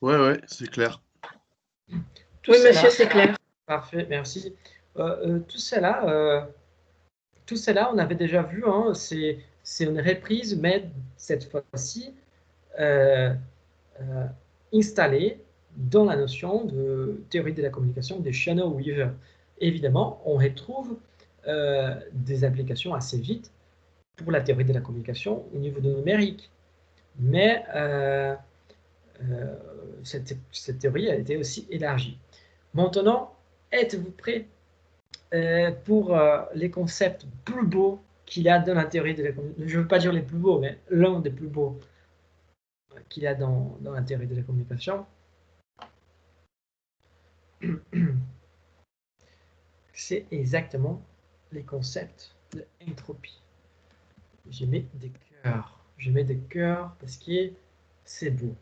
Speaker 2: Ouais, c'est clair.
Speaker 5: Oui, monsieur, c'est clair.
Speaker 1: Parfait, merci. Tout cela, on avait déjà vu, hein, c'est une reprise, mais cette fois-ci installée dans la notion de théorie de la communication de Shannon Weaver. Évidemment, on retrouve des applications assez vite pour la théorie de la communication au niveau de numérique. Mais cette théorie a été aussi élargie. Maintenant, êtes-vous prêts pour les concepts plus beaux qu'il y a dans la théorie de la communication? Je ne veux pas dire les plus beaux, mais l'un des plus beaux qu'il y a dans la théorie de la communication. C'est exactement les concepts de entropie. Je mets des cœurs. Je mets des cœurs parce que c'est beau.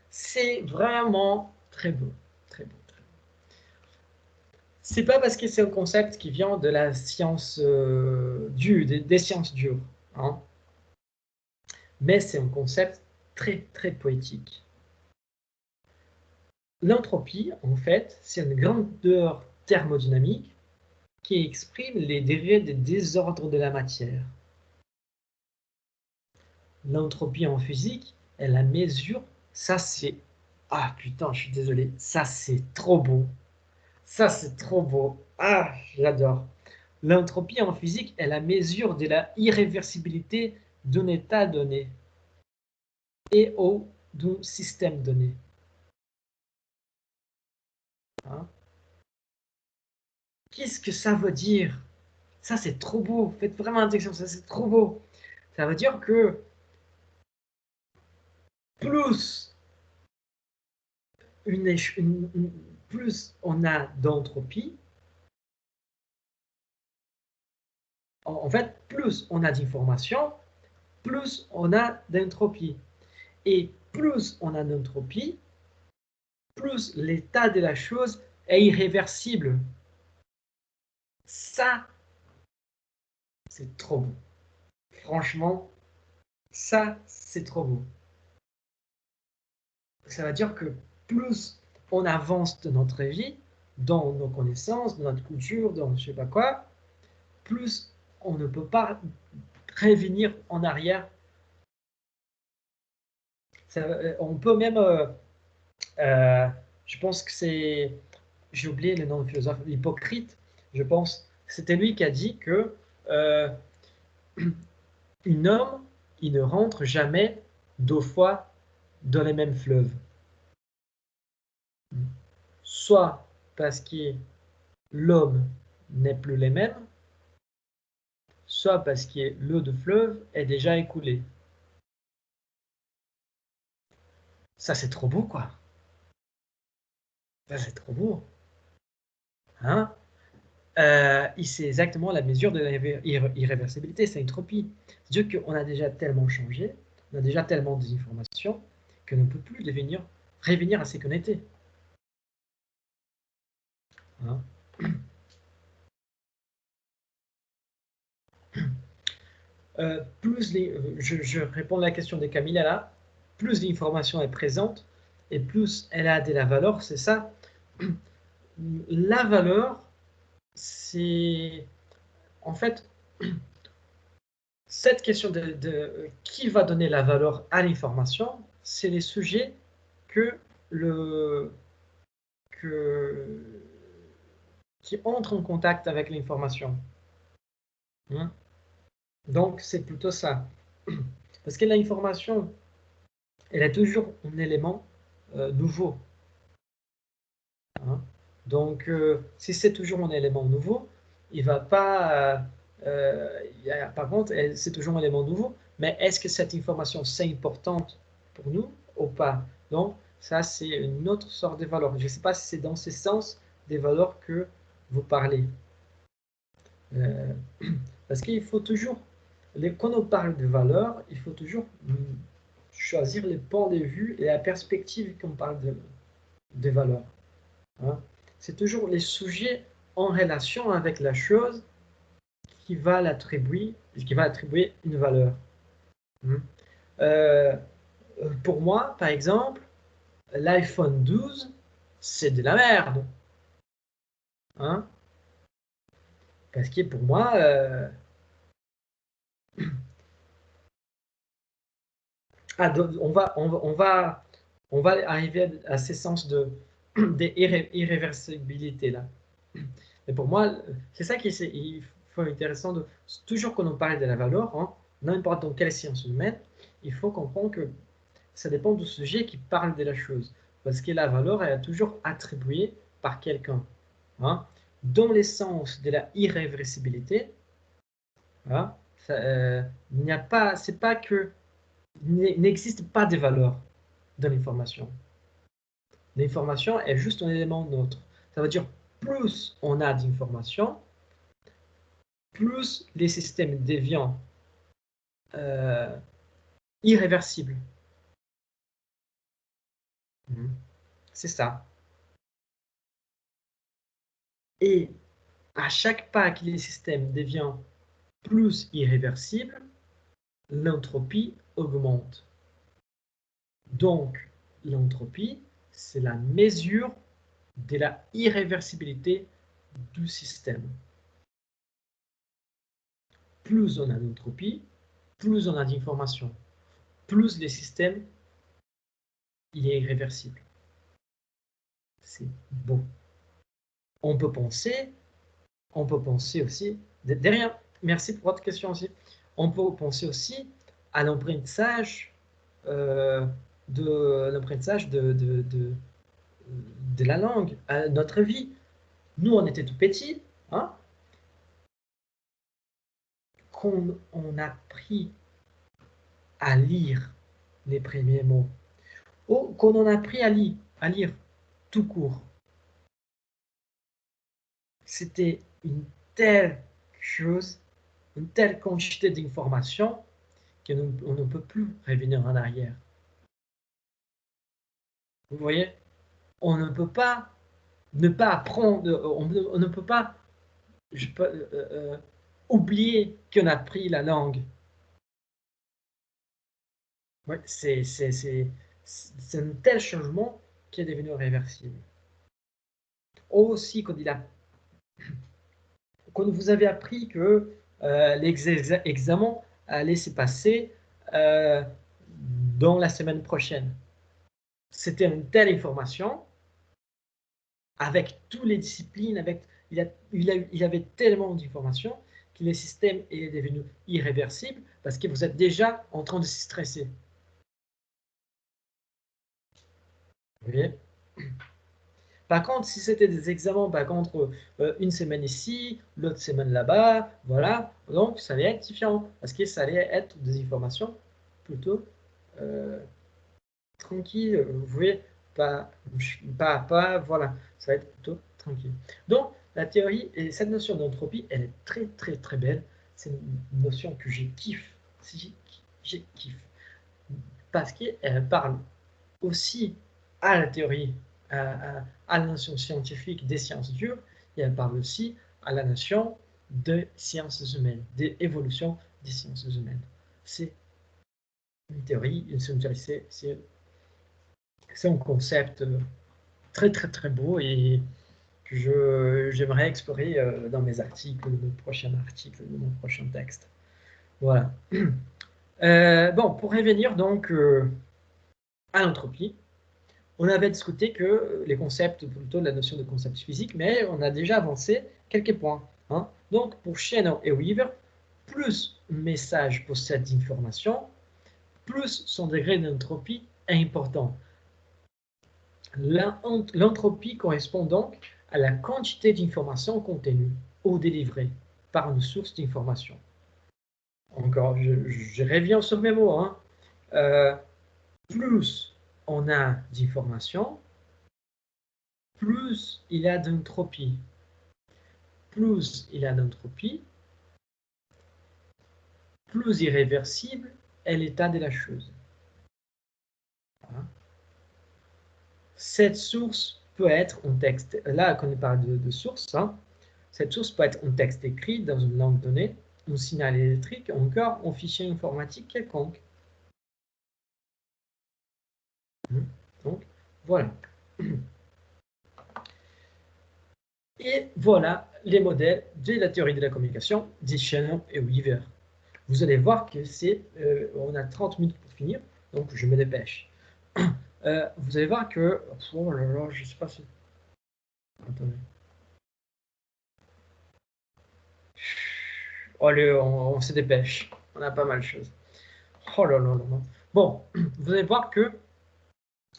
Speaker 1: C'est vraiment très beau. Très beau. C'est pas parce que c'est un concept qui vient de la science dure, des sciences dures, hein. Mais c'est un concept très très poétique. L'entropie, en fait, c'est une grandeur thermodynamique qui exprime les degrés de désordre de la matière. L'entropie en physique est la mesure, ça c'est... Ah putain, je suis désolé, ça c'est trop beau. Ça c'est trop beau. Ah, j'adore. L'entropie en physique est la mesure de la irréversibilité d'un état donné et ou d'un système donné. Hein? Qu'est-ce que ça veut dire? Ça, c'est trop beau. Faites vraiment attention, ça, c'est trop beau. Ça veut dire que plus, plus on a d'entropie, en fait, plus on a d'informations, plus on a d'entropie. Et plus on a d'entropie, plus l'état de la chose est irréversible. Ça, c'est trop beau. Franchement, ça, c'est trop beau. Ça veut dire que plus on avance de notre vie, dans nos connaissances, dans notre culture, dans je sais pas quoi, plus on ne peut pas revenir en arrière. On peut même, je pense que c'est, j'ai oublié le nom du philosophe, Hippocrate, je pense, c'était lui qui a dit que un homme, il ne rentre jamais 2 fois dans les mêmes fleuves. Soit parce que l'homme n'est plus les mêmes, soit parce que l'eau de fleuve est déjà écoulée. Ça, c'est trop beau, quoi. Ça, c'est trop beau. Hein? C'est exactement la mesure de l'irréversibilité, c'est l'entropie. C'est-à-dire qu'on a déjà tellement changé, on a déjà tellement d'informations qu'on ne peut plus revenir à ce qu'on était. Hein? Je réponds à la question de Camilla là, plus l'information est présente et plus elle a de la valeur, c'est ça. La valeur, c'est en fait cette question de qui va donner la valeur à l'information, c'est les sujets qui entrent en contact avec l'information. Hein? Donc, c'est plutôt ça. Parce que l'information, elle est toujours un élément nouveau. Hein? Donc, si c'est toujours un élément nouveau, il va pas... par contre, c'est toujours un élément nouveau, mais est-ce que cette information, c'est importante pour nous ou pas? Donc, ça, c'est une autre sorte de valeur. Je ne sais pas si c'est dans ce sens des valeurs que vous parlez. Parce qu'il faut toujours, quand on parle de valeurs, il faut toujours choisir les points de vue et la perspective qu'on parle de valeurs. Hein? C'est toujours les sujets en relation avec la chose qui va l'attribuer une valeur. Pour moi, par exemple, l'iPhone 12, c'est de la merde. Hein? Parce que pour moi, on va arriver à ces sens d'irréversibilité là. Mais pour moi, c'est ça qui est intéressant. Toujours quand on parle de la valeur, hein, n'importe dans quelle science humaine, il faut comprendre que ça dépend du sujet qui parle de la chose. Parce que la valeur est toujours attribuée par quelqu'un. Hein. Dans le sens de la irréversibilité, hein, il n'y a pas, c'est pas que n'existe pas de valeur dans l'information. L'information est juste un élément neutre. Ça veut dire plus on a d'informations, plus les systèmes deviennent irréversibles. C'est ça. Et à chaque pas que les systèmes deviennent plus irréversibles, l'entropie augmente. Donc, l'entropie, c'est la mesure de la irréversibilité du système. Plus on a d'entropie, plus on a d'informations, plus le système il est irréversible. C'est beau. On peut penser aussi, derrière, merci pour votre question aussi, on peut penser aussi à l'apprentissage de la langue, à notre vie. Nous, on était tout petits, hein, quand on a appris à lire les premiers mots, ou quand on a appris à lire tout court, c'était une telle chose, une telle quantité d'informations qu'on ne peut plus revenir en arrière. Vous voyez, on ne peut pas ne pas apprendre, on ne peut pas oublier qu'on a appris la langue. Ouais, c'est un tel changement qui est devenu réversible. Aussi, quand vous avez appris que l'examen allait se passer dans la semaine prochaine, c'était une telle information, avec toutes les disciplines, il avait tellement d'informations que le système est devenu irréversible parce que vous êtes déjà en train de se stresser. Vous voyez? Par contre, si c'était des examens, par contre, une semaine ici, l'autre semaine là-bas, voilà, donc ça allait être différent, parce que ça allait être des informations plutôt tranquilles, vous voyez, pas à pas, voilà, ça va être plutôt tranquille. Donc, la théorie et cette notion d'entropie, elle est très, très, très belle. C'est une notion que j'ai kiffe, j'ai kiffe, parce qu'elle parle aussi à la théorie, à la notion scientifique des sciences dures, et elle parle aussi à la notion de sciences humaines, d'évolution des sciences humaines. C'est une théorie, c'est un concept très très très beau et que j'aimerais explorer dans mes articles, dans mon prochain article, dans mon prochain texte. Voilà. Bon, pour revenir donc à l'entropie, on avait discuté que les concepts, plutôt la notion de concepts physiques, mais on a déjà avancé quelques points. Hein. Donc, pour Shannon et Weaver, plus un message possède d'informations, plus son degré d'entropie est important. L'entropie correspond donc à la quantité d'informations contenues ou délivrées par une source d'information. Encore, je reviens sur mes mots. Hein. Plus on a d'informations, plus il y a d'entropie. Plus il y a d'entropie, plus irréversible est l'état de la chose. Voilà. Cette source peut être un texte, là quand on parle de source, hein, cette source peut être un texte écrit dans une langue donnée, un signal électrique, encore un fichier informatique quelconque. Donc, voilà. Et voilà les modèles de la théorie de la communication de Shannon et Weaver. Vous allez voir que c'est, on a 30 minutes pour finir, donc je me dépêche. Vous allez voir que, oh là là, je ne sais pas si... Attendez. Allez, on se dépêche. On a pas mal de choses. Oh là là là là. Bon, vous allez voir que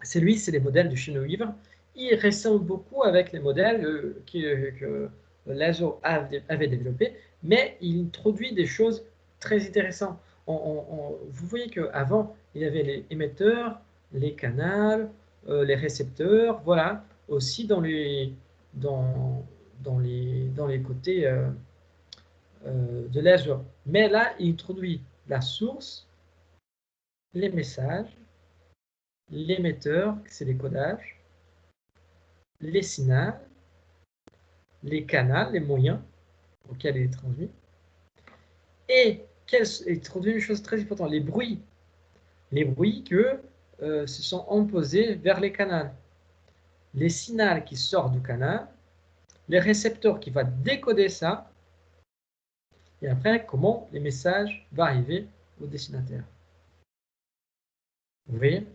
Speaker 1: c'est les modèles de Shannon Weaver. Ils ressemblent beaucoup avec les modèles que Lazo avait développés, mais il introduit des choses très intéressantes. Vous voyez qu'avant, il y avait les émetteurs, les canaux, les récepteurs, voilà, aussi dans les côtés de Lazo. Mais là, il introduit la source, les messages, l'émetteur, c'est les codages, les signaux, les canaux, les moyens auxquels il est transmis, et il introduit une chose très importante, les bruits que se sont imposés vers les canaux, les signaux qui sortent du canal, les récepteurs qui vont décoder ça, et après comment les messages vont arriver au destinataire. Vous voyez?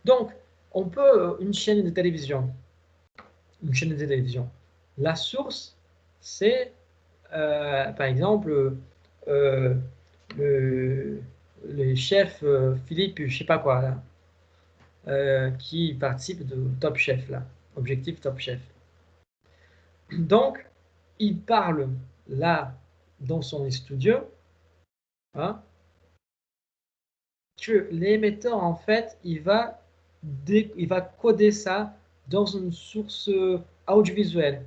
Speaker 1: Donc, on peut, une chaîne de télévision, la source, c'est, par exemple, le chef Philippe, je ne sais pas quoi, là, qui participe de Top Chef, là, Objectif Top Chef. Donc, il parle là, dans son studio, hein, que l'émetteur, en fait, il va coder ça dans une source audiovisuelle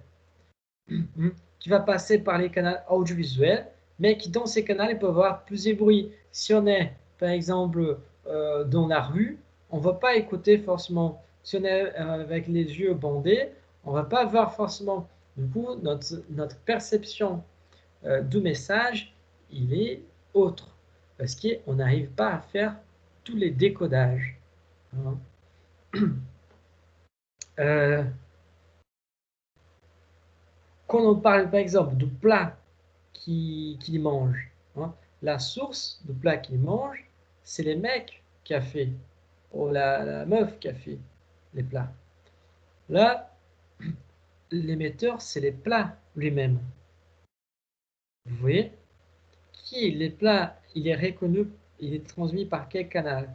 Speaker 1: qui va passer par les canaux audiovisuels, mais qui dans ces canaux peuvent avoir plusieurs bruits. Si on est, par exemple, dans la rue, on ne va pas écouter forcément. Si on est avec les yeux bandés, on ne va pas voir forcément. Du coup, notre perception du message, il est autre. Parce qu'on n'arrive pas à faire tous les décodages. Hein. Quand on parle par exemple du plat qu'il mange, hein, la source du plat qu'il mange, c'est les mecs qui a fait, ou la meuf qui a fait les plats. Là, l'émetteur, c'est les plats lui-même. Vous voyez? Les plats, il est reconnu, il est transmis par quel canal?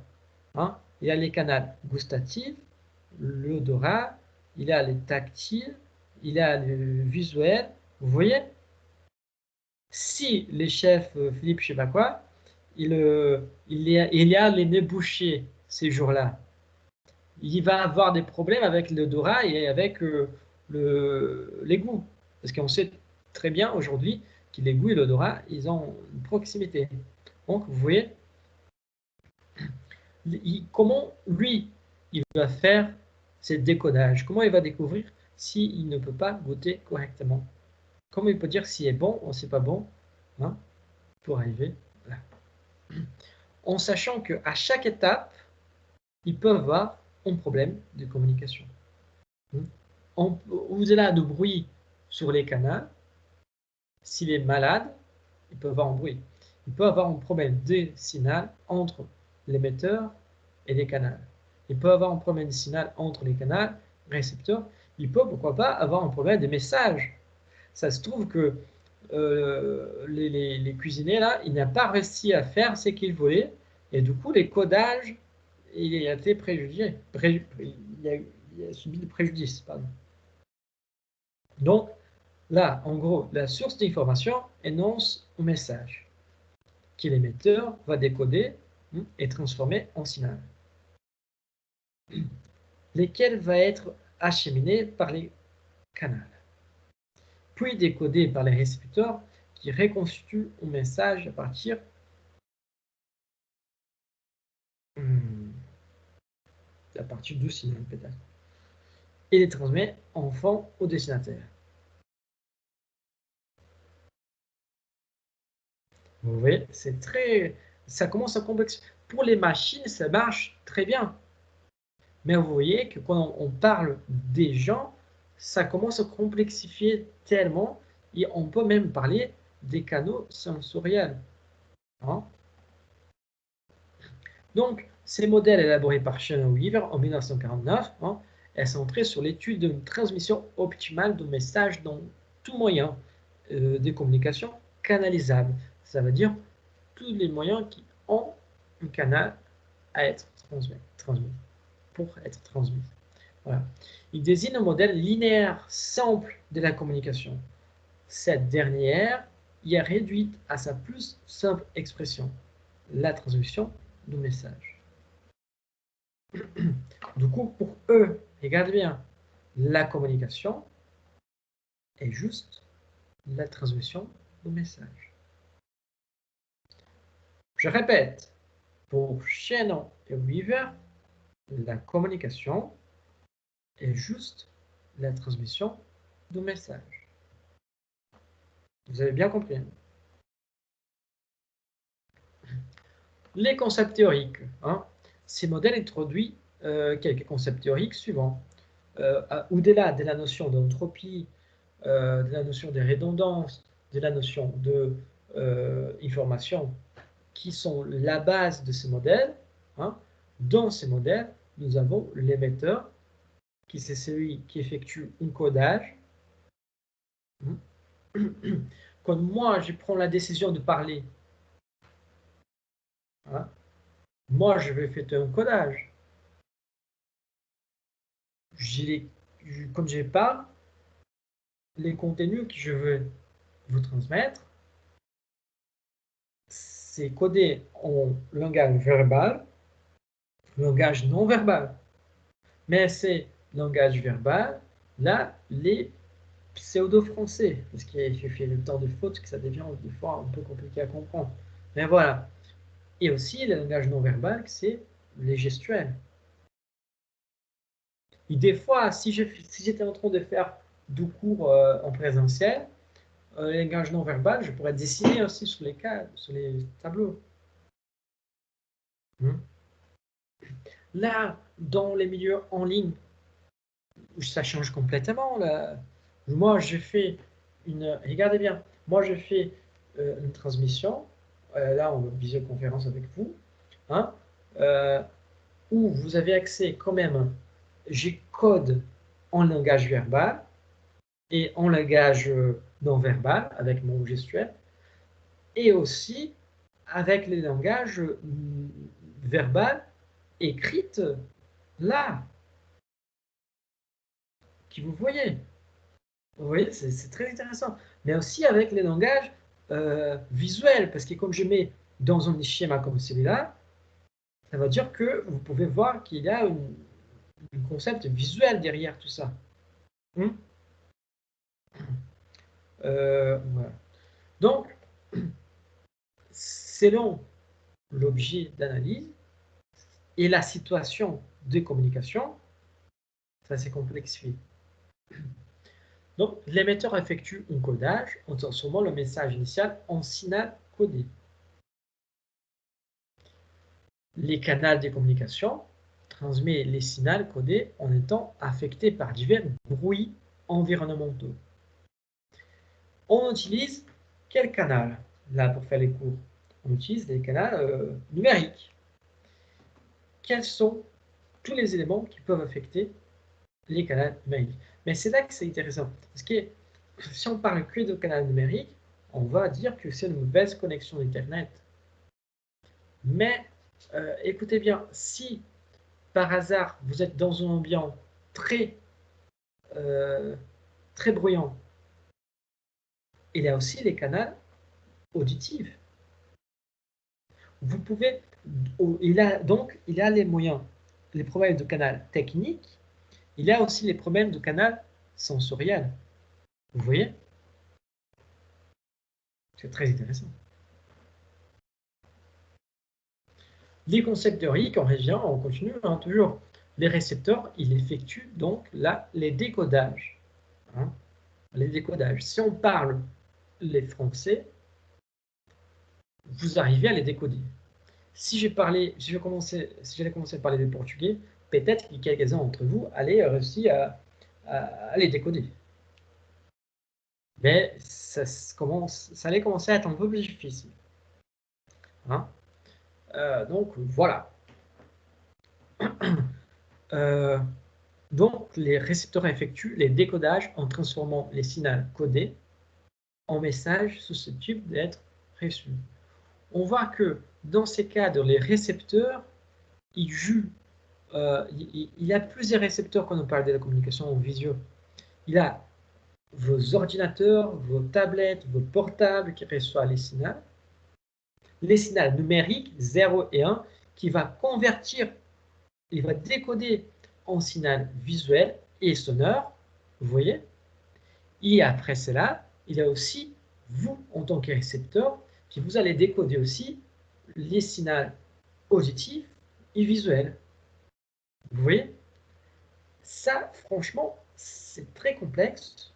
Speaker 1: Hein? Il y a les canaux gustatifs, l'odorat, il a les tactiles, il a le visuel. Vous voyez? Si les chefs Philippe, je sais pas quoi, il y a les nez bouchés ces jours-là, il va avoir des problèmes avec l'odorat et avec les goûts. Parce qu'on sait très bien aujourd'hui que les goûts et l'odorat, ils ont une proximité. Donc, vous voyez, comment lui, il va faire ce décodage? Comment il va découvrir s'il ne peut pas goûter correctement? Comment il peut dire si c'est bon ou c'est pas bon, hein, pour arriver là? En sachant qu'à chaque étape, ils peuvent avoir un problème de communication. Vous avez de bruit sur les canaux. S'il est malade, il peut avoir un bruit. Il peut avoir un problème de signal entre l'émetteur et les canaux. Il peut avoir un problème de signal entre les canaux, récepteurs. Il peut, pourquoi pas, avoir un problème de message. Ça se trouve que les cuisiniers, là, ils n'ont pas réussi à faire ce qu'ils voulaient. Et du coup, les codages, il a été préjudicié. Il a subi du préjudice. Pardon. Donc, là, en gros, la source d'information énonce un message que l'émetteur va décoder et transformer en signal, lesquels va être acheminé par les canaux, puis décodé par les récepteurs qui reconstituent un message à partir du signal peut-être, et les transmet enfin au destinataire. Vous voyez, c'est très... Ça commence à complexe. Pour les machines, ça marche très bien. Mais vous voyez que quand on parle des gens, ça commence à complexifier tellement, et on peut même parler des canaux sensoriels. Hein? Donc, ces modèles élaborés par Shannon Weaver en 1949 est centré sur l'étude d'une transmission optimale de messages dans tout moyen de communication canalisable. Ça veut dire tous les moyens qui ont un canal à être transmis pour être transmis. Voilà. Il désigne un modèle linéaire simple de la communication. Cette dernière y est réduite à sa plus simple expression, la transmission du message. Du coup, pour eux, regardez bien, la communication est juste la transmission du message. Je répète, pour Shannon et Weaver, la communication est juste la transmission du message. Vous avez bien compris. Les concepts théoriques. Ces modèles introduisent quelques concepts théoriques suivants. Au-delà de la notion d'entropie, de la notion de redondance, de la notion d'information, qui sont la base de ces modèles, dans ces modèles, nous avons l'émetteur, qui c'est celui qui effectue un codage. Quand moi, je prends la décision de parler, moi, je vais faire un codage. Quand je parle, les contenus que je veux vous transmettre, c'est codé en langage verbal, langage non verbal. Mais c'est langage verbal, là, les pseudo-français, parce qu'il suffit le temps de faute que ça devient des fois un peu compliqué à comprendre. Mais voilà. Et aussi, le langage non verbal, c'est les gestuels. Et des fois, si j'étais en train de faire du cours en présentiel, le langage non verbal, je pourrais dessiner aussi sur les tableaux. Là, dans les milieux en ligne, ça change complètement. Là. Moi, je fais regardez bien, moi je fais une transmission, là en visioconférence avec vous, où vous avez accès quand même, j'ai code en langage verbal et en langage non verbal avec mon gestuel, et aussi avec les langages verbal écrite là. qui vous voyez. Vous voyez, c'est très intéressant. Mais aussi avec les langages visuels, parce que comme je mets dans un schéma comme celui-là, ça veut dire que vous pouvez voir qu'il y a un concept visuel derrière tout ça. Voilà. Donc, selon l'objet d'analyse et la situation de communication, ça s'est complexifié. Donc, l'émetteur effectue un codage en transformant le message initial en signal codé. Les canaux de communication transmettent les signaux codés en étant affectés par divers bruits environnementaux. On utilise quel canal là pour faire les cours? On utilise les canaux numériques. Quels sont tous les éléments qui peuvent affecter les canaux numériques? Mais c'est là que c'est intéressant. Parce que si on parle que de canal numérique, on va dire que c'est une mauvaise connexion d'Internet. Mais écoutez bien, si par hasard vous êtes dans un ambiance très bruyant, il y a aussi les canaux auditifs. Vous pouvez, il y a les moyens, les problèmes de canal technique, il y a aussi les problèmes de canal sensoriel. Vous voyez? C'est très intéressant. Les concepts théoriques, on revient, on continue, toujours. Les récepteurs, ils effectuent donc là les décodages. Les décodages. Si on parle les français, vous arrivez à les décoder. Si j'allais commencer à parler du portugais, peut-être que quelques-uns d'entre vous allaient réussir à les décoder. Mais ça allait commencer à être un peu plus difficile. Donc voilà. Donc les récepteurs effectuent les décodages en transformant les signaux codés en messages susceptibles d'être reçus. On voit que dans ces cadres, les récepteurs, ils jouent. Il y a plusieurs récepteurs quand on parle de la communication en visio. Il y a vos ordinateurs, vos tablettes, vos portables qui reçoivent les signaux numériques 0 et 1 qui va convertir, il va décoder en signal visuel et sonore, vous voyez. Et après cela, il y a aussi vous en tant que récepteur qui vous allez décoder aussi les signaux auditifs et visuels. Vous voyez? Ça, franchement, c'est très complexe.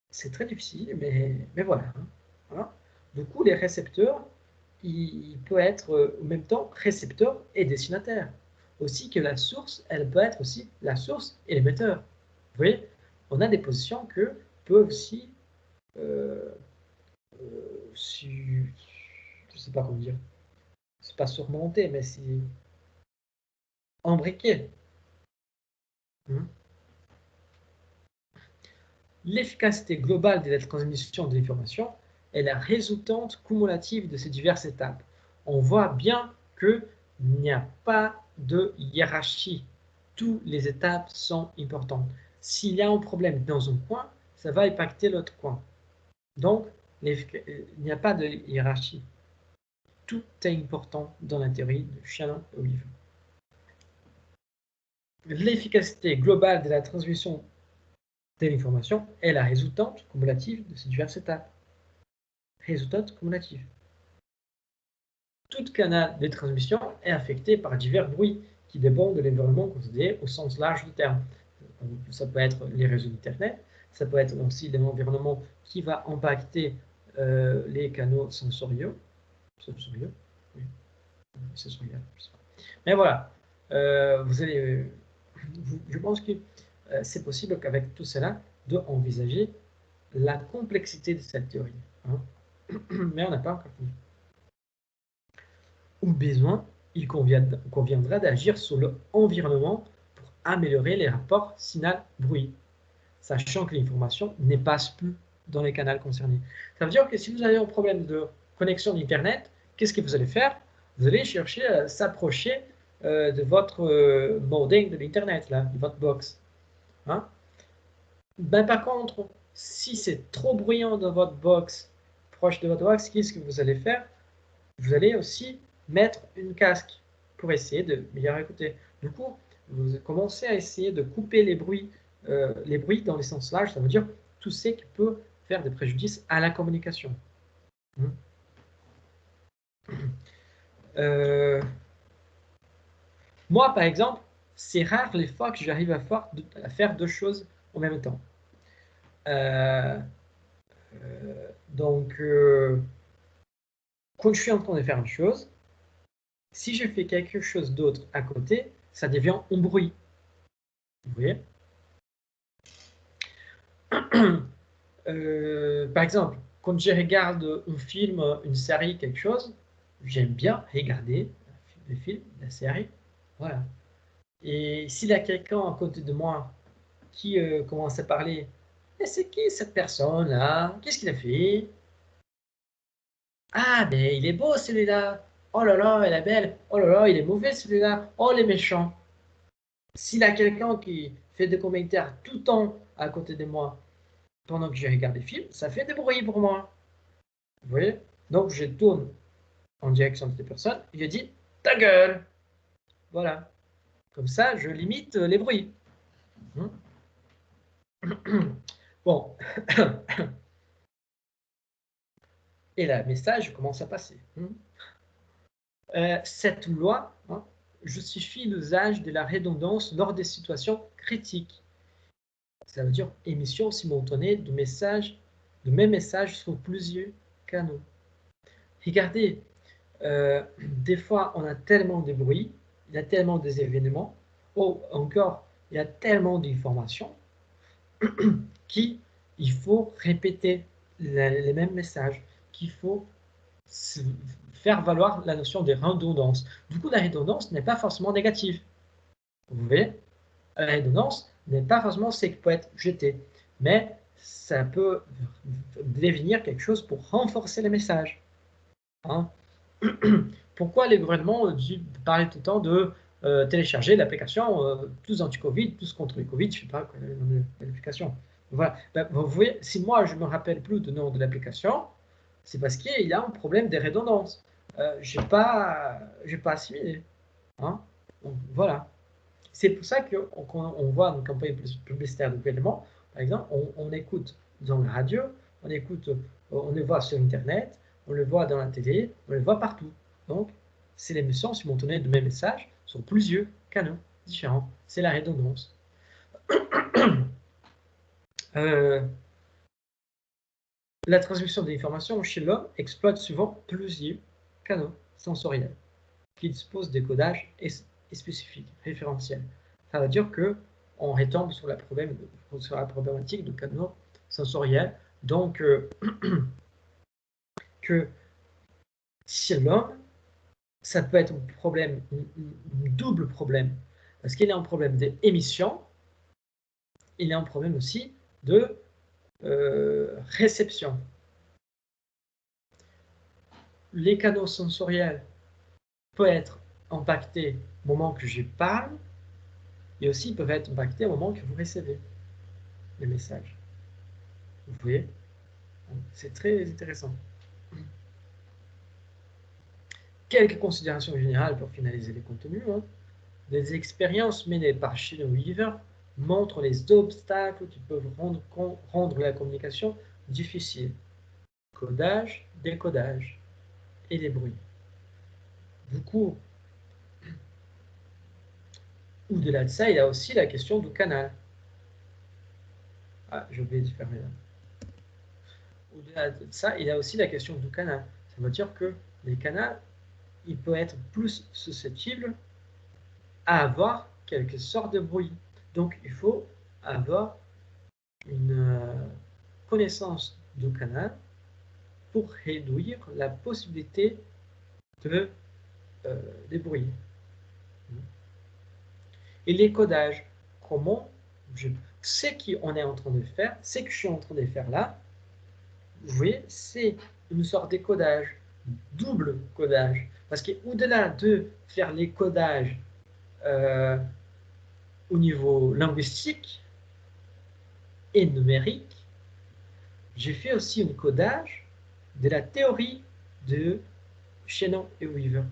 Speaker 1: C'est très difficile, mais voilà. Voilà. Du coup, les récepteurs, ils peuvent être en même temps récepteurs et destinataires. Aussi que la source, elle peut être aussi la source et l'émetteur. Vous voyez? On a des positions que peuvent aussi, je ne sais pas comment dire, c'est pas surmonter, mais si embriquer. L'efficacité globale de la transmission de l'information est la résultante cumulative de ces diverses étapes. On voit bien qu'il n'y a pas de hiérarchie. Toutes les étapes sont importantes. S'il y a un problème dans un coin, ça va impacter l'autre coin. Donc, il n'y a pas de hiérarchie. Tout est important dans la théorie de Shannon-Oliver. L'efficacité globale de la transmission de l'information est la résultante cumulative de ces diverses étapes. Résultante cumulative. Tout canal de transmission est affecté par divers bruits qui dépendent de l'environnement considéré au sens large du terme. Ça peut être les réseaux d'Internet, ça peut être aussi l'environnement qui va impacter les canaux sensoriaux. Oui. Sensoriaux, je sais pas. Mais voilà, je pense que c'est possible qu'avec tout cela, d'envisager la complexité de cette théorie. Mais on n'a pas encore fini. Au besoin, il conviendra d'agir sur l'environnement pour améliorer les rapports signal-bruit, sachant que l'information ne passe plus dans les canaux concernés. Ça veut dire que si vous avez un problème de connexion d'Internet, qu'est-ce que vous allez faire? Vous allez chercher à s'approcher de votre modem de l'Internet, de votre box. Ben, par contre, si c'est trop bruyant dans votre box, proche de votre box, qu'est-ce que vous allez faire? Vous allez aussi mettre une casque pour essayer de meilleur écouter. Du coup, vous commencez à essayer de couper les bruits dans les sens larges, ça veut dire tout ce qui peut faire des préjudices à la communication. Moi, par exemple, c'est rare les fois que j'arrive à faire deux choses en même temps. Donc, quand je suis en train de faire une chose, si je fais quelque chose d'autre à côté, ça devient un bruit. Vous voyez? Par exemple, quand je regarde un film, une série, quelque chose, j'aime bien regarder le film, la série. Voilà. Et s'il y a quelqu'un à côté de moi qui commence à parler, mais c'est qui cette personne-là? Qu'est-ce qu'il a fait? Ah, ben il est beau celui-là. Oh là là, elle est belle. Oh là là, il est mauvais celui-là. Oh, les méchants. S'il y a quelqu'un qui fait des commentaires tout le temps à côté de moi pendant que je regarde des films, ça fait des bruits pour moi. Vous voyez? Donc je tourne en direction de cette personne et je dis ta gueule. Voilà. Comme ça, je limite les bruits. Bon. Et là, le message commence à passer. Cette loi justifie l'usage de la redondance lors des situations critiques. Ça veut dire émission simultanée de mêmes messages sur plusieurs canaux. Regardez, des fois, on a tellement de bruit, il y a tellement des événements, ou encore, il y a tellement d'informations qu'il faut répéter les mêmes messages, qu'il faut faire valoir la notion de redondance. Du coup, la redondance n'est pas forcément négative. Vous voyez? La redondance n'est pas forcément ce qui peut être jeté, mais ça peut devenir quelque chose pour renforcer les messages. Hein? Pourquoi les gouvernements parlent tout le temps de télécharger l'application tous anti-Covid, tous contre le Covid, je ne sais pas quelle est l'application. Voilà. Ben, vous voyez, si moi je ne me rappelle plus du nom de l'application, c'est parce qu'il y a un problème de redondance. Je n'ai pas assimilé. Hein? Donc, voilà. C'est pour ça qu'on on voit une campagne publicitaire de gouvernement, par exemple, on écoute dans la radio, on le voit sur Internet, on le voit dans la télé, on le voit partout. Donc, c'est l'émission simultanée de mes messages sur plusieurs canaux différents. C'est la redondance. La transmission des informations chez l'homme exploite souvent plusieurs canaux sensoriels qui disposent des codages spécifiques, référentiels. Ça veut dire qu'on retombe sur la problématique de canaux sensoriels. Donc, que chez l'homme, ça peut être un problème, un double problème, parce qu'il y a un problème d'émission, il y a un problème aussi de réception. Les canaux sensoriels peuvent être impactés au moment que je parle, et aussi ils peuvent être impactés au moment que vous recevez les messages. Vous voyez? C'est très intéressant. Quelques considérations générales pour finaliser les contenus. Des expériences menées par Sheila Weaver montrent les obstacles qui peuvent rendre la communication difficile. Codage, décodage et les bruits. Du coup, au-delà de ça, il y a aussi la question du canal. Ah, j'ai oublié de fermer là. Au-delà de ça, il y a aussi la question du canal. Ça veut dire que les canaux, ils peuvent être plus susceptibles à avoir quelque sorte de bruit. Donc, il faut avoir une connaissance du canal pour réduire la possibilité des bruits. Et les codages, ce qu'on est en train de faire, ce que je suis en train de faire là, vous voyez, c'est une sorte de codage, double codage. Parce qu'au-delà de faire les codages au niveau linguistique, et numérique, j'ai fait aussi un codage de la théorie de Shannon et Weaver.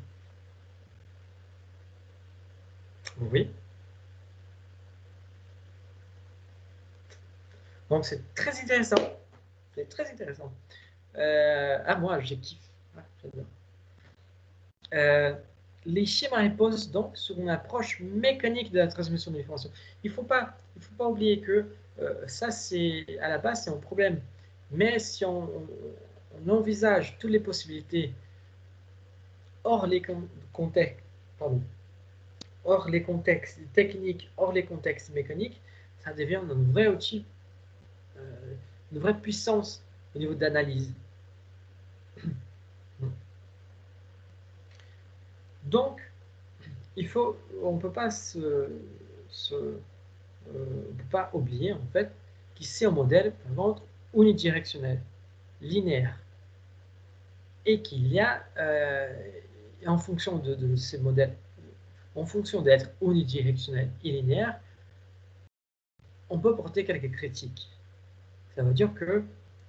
Speaker 1: Oui. Donc c'est très intéressant. C'est très intéressant. Moi, je kiffe. Ouais, j'adore. Les schémas reposent donc sur une approche mécanique de la transmission de l'information. Il ne faut pas oublier que ça, c'est à la base, c'est un problème. Mais si on envisage toutes les possibilités hors les contextes, hors les contextes techniques, hors les contextes mécaniques, ça devient un vrai outil, une vraie puissance au niveau d'analyse. Donc, on ne peut pas pas oublier en fait que c'est un modèle par contre unidirectionnel, linéaire, et qu'il y a, en fonction de ces modèles, en fonction d'être unidirectionnel et linéaire, on peut porter quelques critiques. Ça veut dire que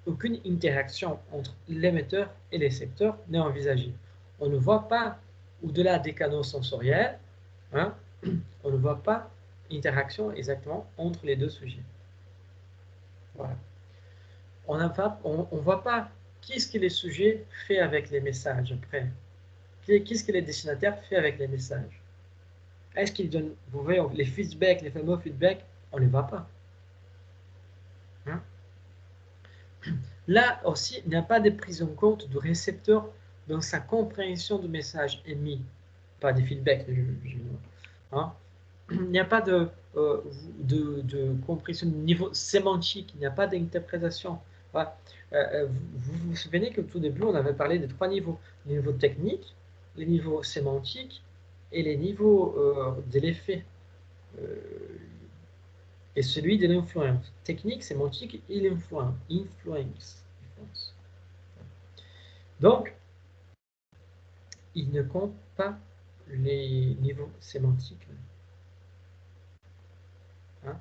Speaker 1: aucune interaction entre l'émetteur et les récepteurs n'est envisagée. On ne voit pas, au-delà des canaux sensoriels, hein, on ne voit pas interaction exactement entre les deux sujets. Voilà. On ne voit pas qu'est-ce que les sujets font avec les messages après. Qu'est-ce que les destinataires font avec les messages. Est-ce qu'ils donnent, vous voyez, les feedbacks, les fameux feedbacks, on ne les voit pas. Hein? Là aussi, il n'y a pas de prise en compte du récepteur dans sa compréhension du message émis. Pas des feedbacks, hein? Il n'y a pas de compréhension de niveau sémantique, il n'y a pas d'interprétation. Voilà. Vous vous souvenez qu'au tout début, on avait parlé de 3 niveaux. Les niveaux techniques, les niveaux sémantiques et les niveaux de l'effet. Et celui de l'influence. Technique, sémantique et l'influence. Donc, il ne compte pas les niveaux sémantiques. Hein?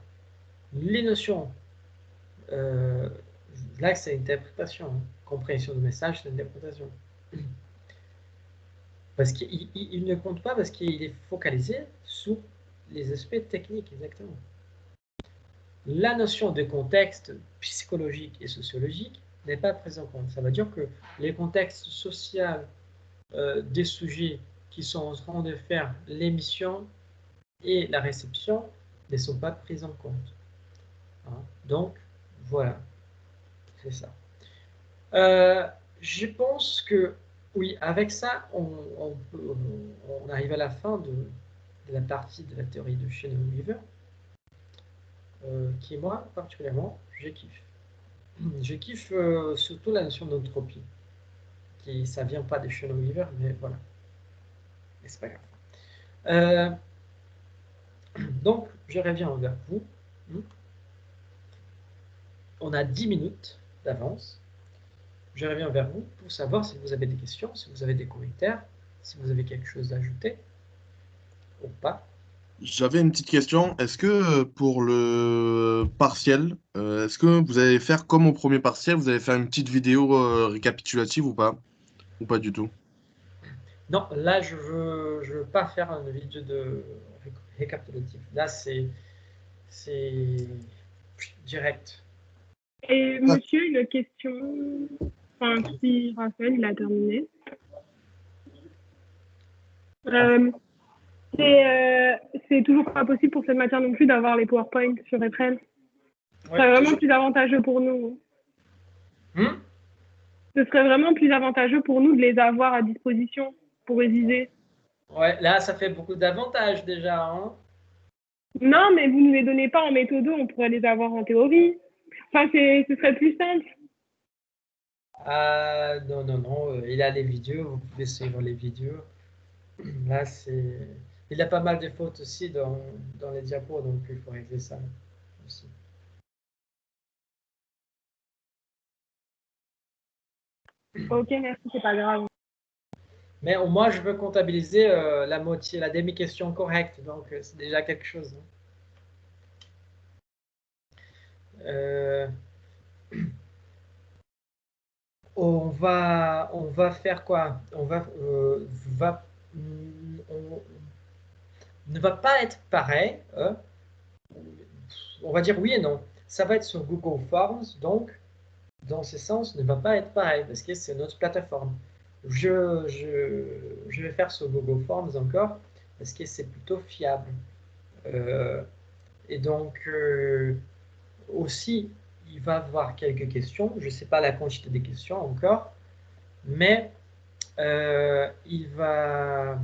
Speaker 1: Les notions, là c'est interprétation, hein. Compréhension du message, c'est interprétation. Parce qu'il ne compte pas parce qu'il est focalisé sur les aspects techniques, exactement. La notion de contexte psychologique et sociologique n'est pas prise en compte. Ça veut dire que les contextes sociaux des sujets qui sont en train de faire l'émission et la réception ne sont pas pris en compte. Hein? Donc, voilà, c'est ça. Je pense que, oui, avec ça, on arrive à la fin de la partie de la théorie de Shannon-Weaver, qui, moi, particulièrement, je kiffe. Je kiffe surtout la notion d'entropie, qui, ça vient pas de Shannon-Weaver, mais voilà. Mais c'est pas grave. Donc, je reviens vers vous. On a 10 minutes d'avance. Je reviens vers vous pour savoir si vous avez des questions, si vous avez des commentaires, si vous avez quelque chose à ajouter ou pas.
Speaker 2: J'avais une petite question. Est-ce que pour le partiel, est-ce que vous allez faire comme au premier partiel, vous allez faire une petite vidéo récapitulative ou pas? Ou pas du tout?
Speaker 1: Non, là, je veux pas faire une vidéo de récapitulatif. Là, c'est direct.
Speaker 3: Et monsieur, une question. Enfin, si Raphaël, il a terminé. C'est toujours pas possible pour cette matière non plus d'avoir les PowerPoint sur Eprel. Ouais, c'est vraiment plus avantageux pour nous. Ce serait vraiment plus avantageux pour nous de les avoir à disposition pour réviser.
Speaker 1: Ouais, là, ça fait beaucoup d'avantages déjà. Hein.
Speaker 3: Non, mais vous ne les donnez pas en méthodo, on pourrait les avoir en théorie. Enfin, ce serait plus simple.
Speaker 1: Non. Il a les vidéos, vous pouvez suivre les vidéos. Là, c'est... Il a pas mal de fautes aussi dans les diapos, donc il faut régler ça aussi.
Speaker 3: Ok, merci, c'est pas grave.
Speaker 1: Mais au moins, je veux comptabiliser la moitié, la demi-question correcte, donc c'est déjà quelque chose. On va faire quoi? On ne va pas être pareil. On va dire oui et non. Ça va être sur Google Forms, donc dans ce sens, ne va pas être pareil parce que c'est notre plateforme. Je vais faire sur Google Forms encore parce que c'est plutôt fiable. Et donc, aussi, il va y avoir quelques questions. Je ne sais pas la quantité des questions encore, mais il va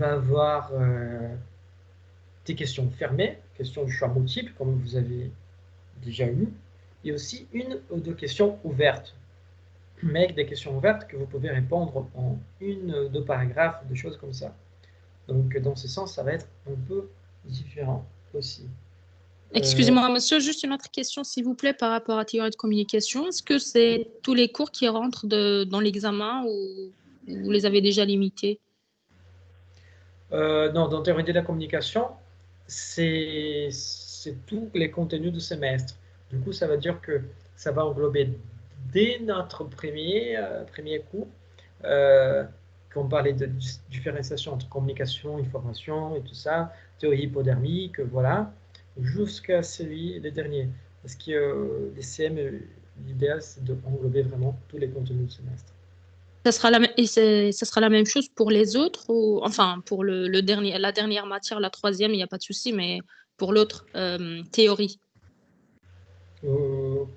Speaker 1: avoir des questions fermées, questions de choix multiples, comme vous avez déjà eu, et aussi une ou deux questions ouvertes, mais avec des questions ouvertes que vous pouvez répondre en une ou deux paragraphes, des choses comme ça. Donc, dans ce sens, ça va être un peu différent aussi.
Speaker 6: Excusez-moi, monsieur, juste une autre question, s'il vous plaît, par rapport à théorie de communication. Est-ce que c'est tous les cours qui rentrent dans l'examen ou vous les avez déjà limités?
Speaker 1: Non, dans théorie de la communication, c'est tous les contenus du semestre. Du coup, ça veut dire que ça va englober dès notre premier cours, quand on parlait de différenciation entre communication, information et tout ça, théorie hypodermique, voilà, jusqu'à le dernier. Parce que les CM, l'idéal, c'est d'englober vraiment tous les contenus du semestre.
Speaker 6: Ça sera la même chose pour les autres ou enfin pour la dernière matière, la troisième, il n'y a pas de souci, mais pour l'autre, théorie.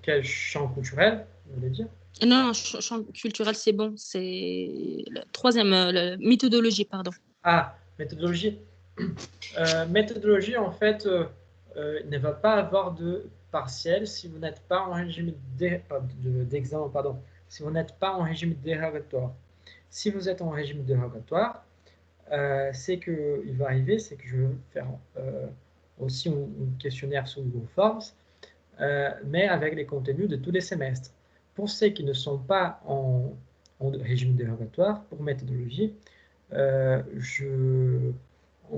Speaker 1: Quel champ culturel, vous voulez dire?
Speaker 6: Non, champ culturel, c'est bon. C'est la troisième, méthodologie, pardon.
Speaker 1: Ah, méthodologie. Méthodologie, en fait, ne va pas avoir de partiel si vous n'êtes pas en régime d'examen, pardon, si vous n'êtes pas en régime dérogatoire. Si vous êtes en régime dérogatoire, c'est que il va arriver, c'est que je vais faire aussi un questionnaire sur Google Forms, mais avec les contenus de tous les semestres. Pour ceux qui ne sont pas en régime dérogatoire, pour méthodologie, on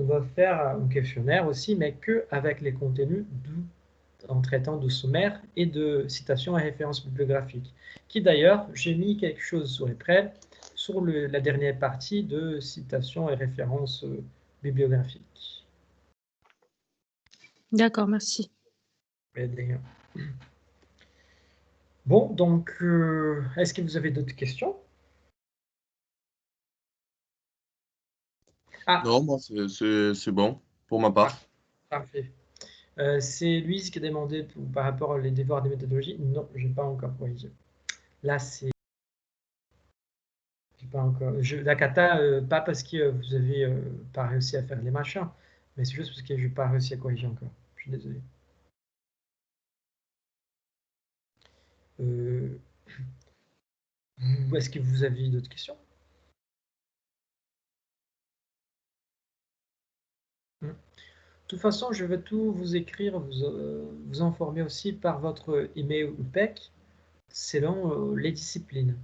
Speaker 1: va faire un questionnaire aussi, mais qu'avec les contenus en traitant de sommaire et de citations et références bibliographiques. Qui d'ailleurs, j'ai mis quelque chose sur les prêts, sur la dernière partie de citations et références bibliographiques.
Speaker 6: D'accord, merci.
Speaker 1: Bon, donc, est-ce que vous avez d'autres questions?
Speaker 2: Non, moi, c'est bon, pour ma part.
Speaker 1: Parfait. C'est Louise qui a demandé par rapport aux devoirs de méthodologie. Non, je n'ai pas encore corrigé. Là, c'est... pas encore... la cata, pas parce que vous n'avez pas réussi à faire les machins, mais c'est juste parce que je n'ai pas réussi à corriger encore. Je suis désolé. Est-ce que vous avez d'autres questions? De toute façon, je vais tout vous écrire, vous informer aussi par votre email ou PEC selon les disciplines.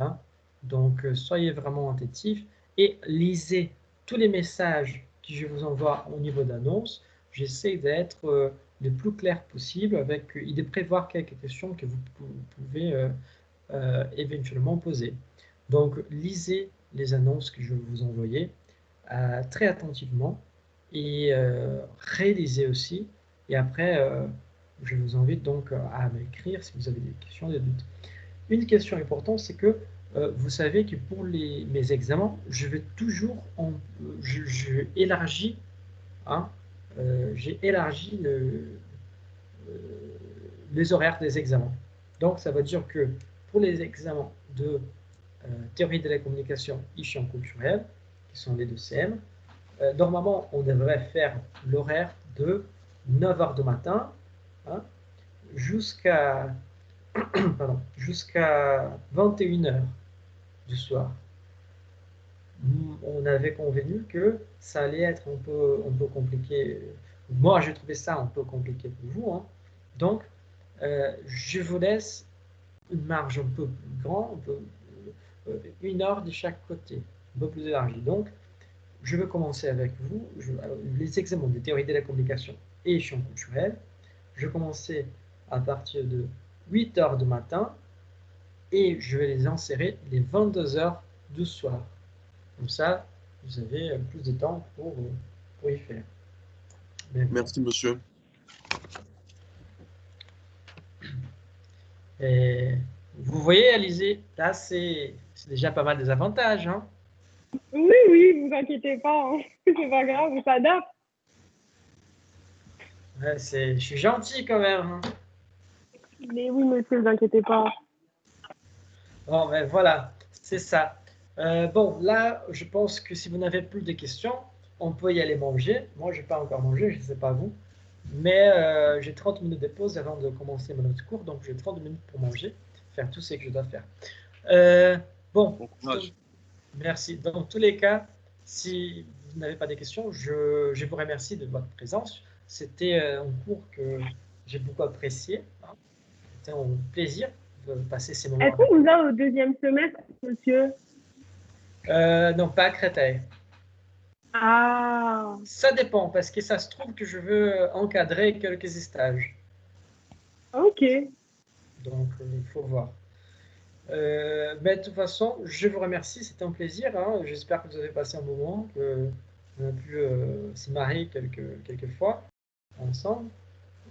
Speaker 1: Hein. Donc, soyez vraiment attentifs et lisez tous les messages que je vous envoie au niveau d'annonce. J'essaie d'être le plus clair possible et de prévoir quelques questions que vous pouvez éventuellement poser. Donc, lisez les annonces que je vais vous envoyer très attentivement et réalisez aussi. Et après, je vous invite donc à m'écrire si vous avez des questions, des doutes. Une question importante, c'est que vous savez que pour mes examens, je vais toujours, j'ai élargi les horaires des examens. Donc, ça veut dire que pour les examens de théorie de la communication et champ culturel, qui sont les deux CM, normalement, on devrait faire l'horaire de 9h du matin jusqu'à 21h du soir. On avait convenu que ça allait être un peu compliqué. Moi, j'ai trouvé ça un peu compliqué pour vous. Hein. Donc, je vous laisse une marge un peu plus grande, 1 heure de chaque côté, un peu plus élargie. Donc, je vais commencer avec vous. Les examens de théorie de la communication et champ culturel. Je commençais à partir de 8 heures du matin et je vais les insérer les 22 heures du soir. Comme ça, vous avez plus de temps pour y faire.
Speaker 2: Merci, monsieur.
Speaker 1: Et vous voyez, Alizé, là, c'est déjà pas mal des avantages. Hein?
Speaker 3: Oui, vous inquiétez pas. Hein. C'est pas grave, on s'adapte.
Speaker 1: Ouais, je suis gentil quand même. Hein?
Speaker 3: Mais oui, monsieur, vous inquiétez pas.
Speaker 1: Bon, ben voilà, c'est ça. Bon, là, je pense que si vous n'avez plus de questions, on peut y aller manger. Moi, je n'ai pas encore mangé, je ne sais pas vous. Mais j'ai 30 minutes de pause avant de commencer mon autre cours, donc j'ai 30 minutes pour manger, faire tout ce que je dois faire. Bon merci. Dans tous les cas, si vous n'avez pas de questions, je vous remercie de votre présence. C'était un cours que j'ai beaucoup apprécié. Hein. C'était un plaisir de passer ces moments.
Speaker 3: Est-ce qu'on vous a au deuxième semestre, monsieur?
Speaker 1: Non, pas à Créteil.
Speaker 3: Ah.
Speaker 1: Ça dépend, parce que ça se trouve que je veux encadrer quelques stages.
Speaker 3: Ok.
Speaker 1: Donc, il faut voir. Mais de toute façon, je vous remercie, c'était un plaisir. Hein. J'espère que vous avez passé un moment, qu'on a pu se marier quelques fois ensemble.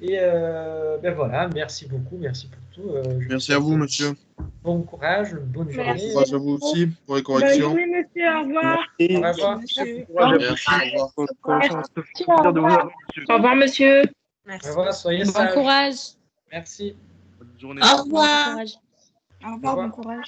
Speaker 1: Et ben voilà, merci beaucoup, merci pour tout.
Speaker 2: Merci à vous, monsieur.
Speaker 1: Bon courage, bonne journée.
Speaker 2: Bon courage à vous aussi pour les corrections.
Speaker 3: Bonne journée, monsieur, au revoir.
Speaker 1: Au revoir.
Speaker 2: Merci, au revoir.
Speaker 5: Au revoir, monsieur.
Speaker 6: Merci.
Speaker 1: Au revoir, soyez
Speaker 6: Bon
Speaker 1: sages.
Speaker 6: courage.
Speaker 1: Merci.
Speaker 2: Bonne journée.
Speaker 6: Au revoir.
Speaker 4: Au revoir, bon courage.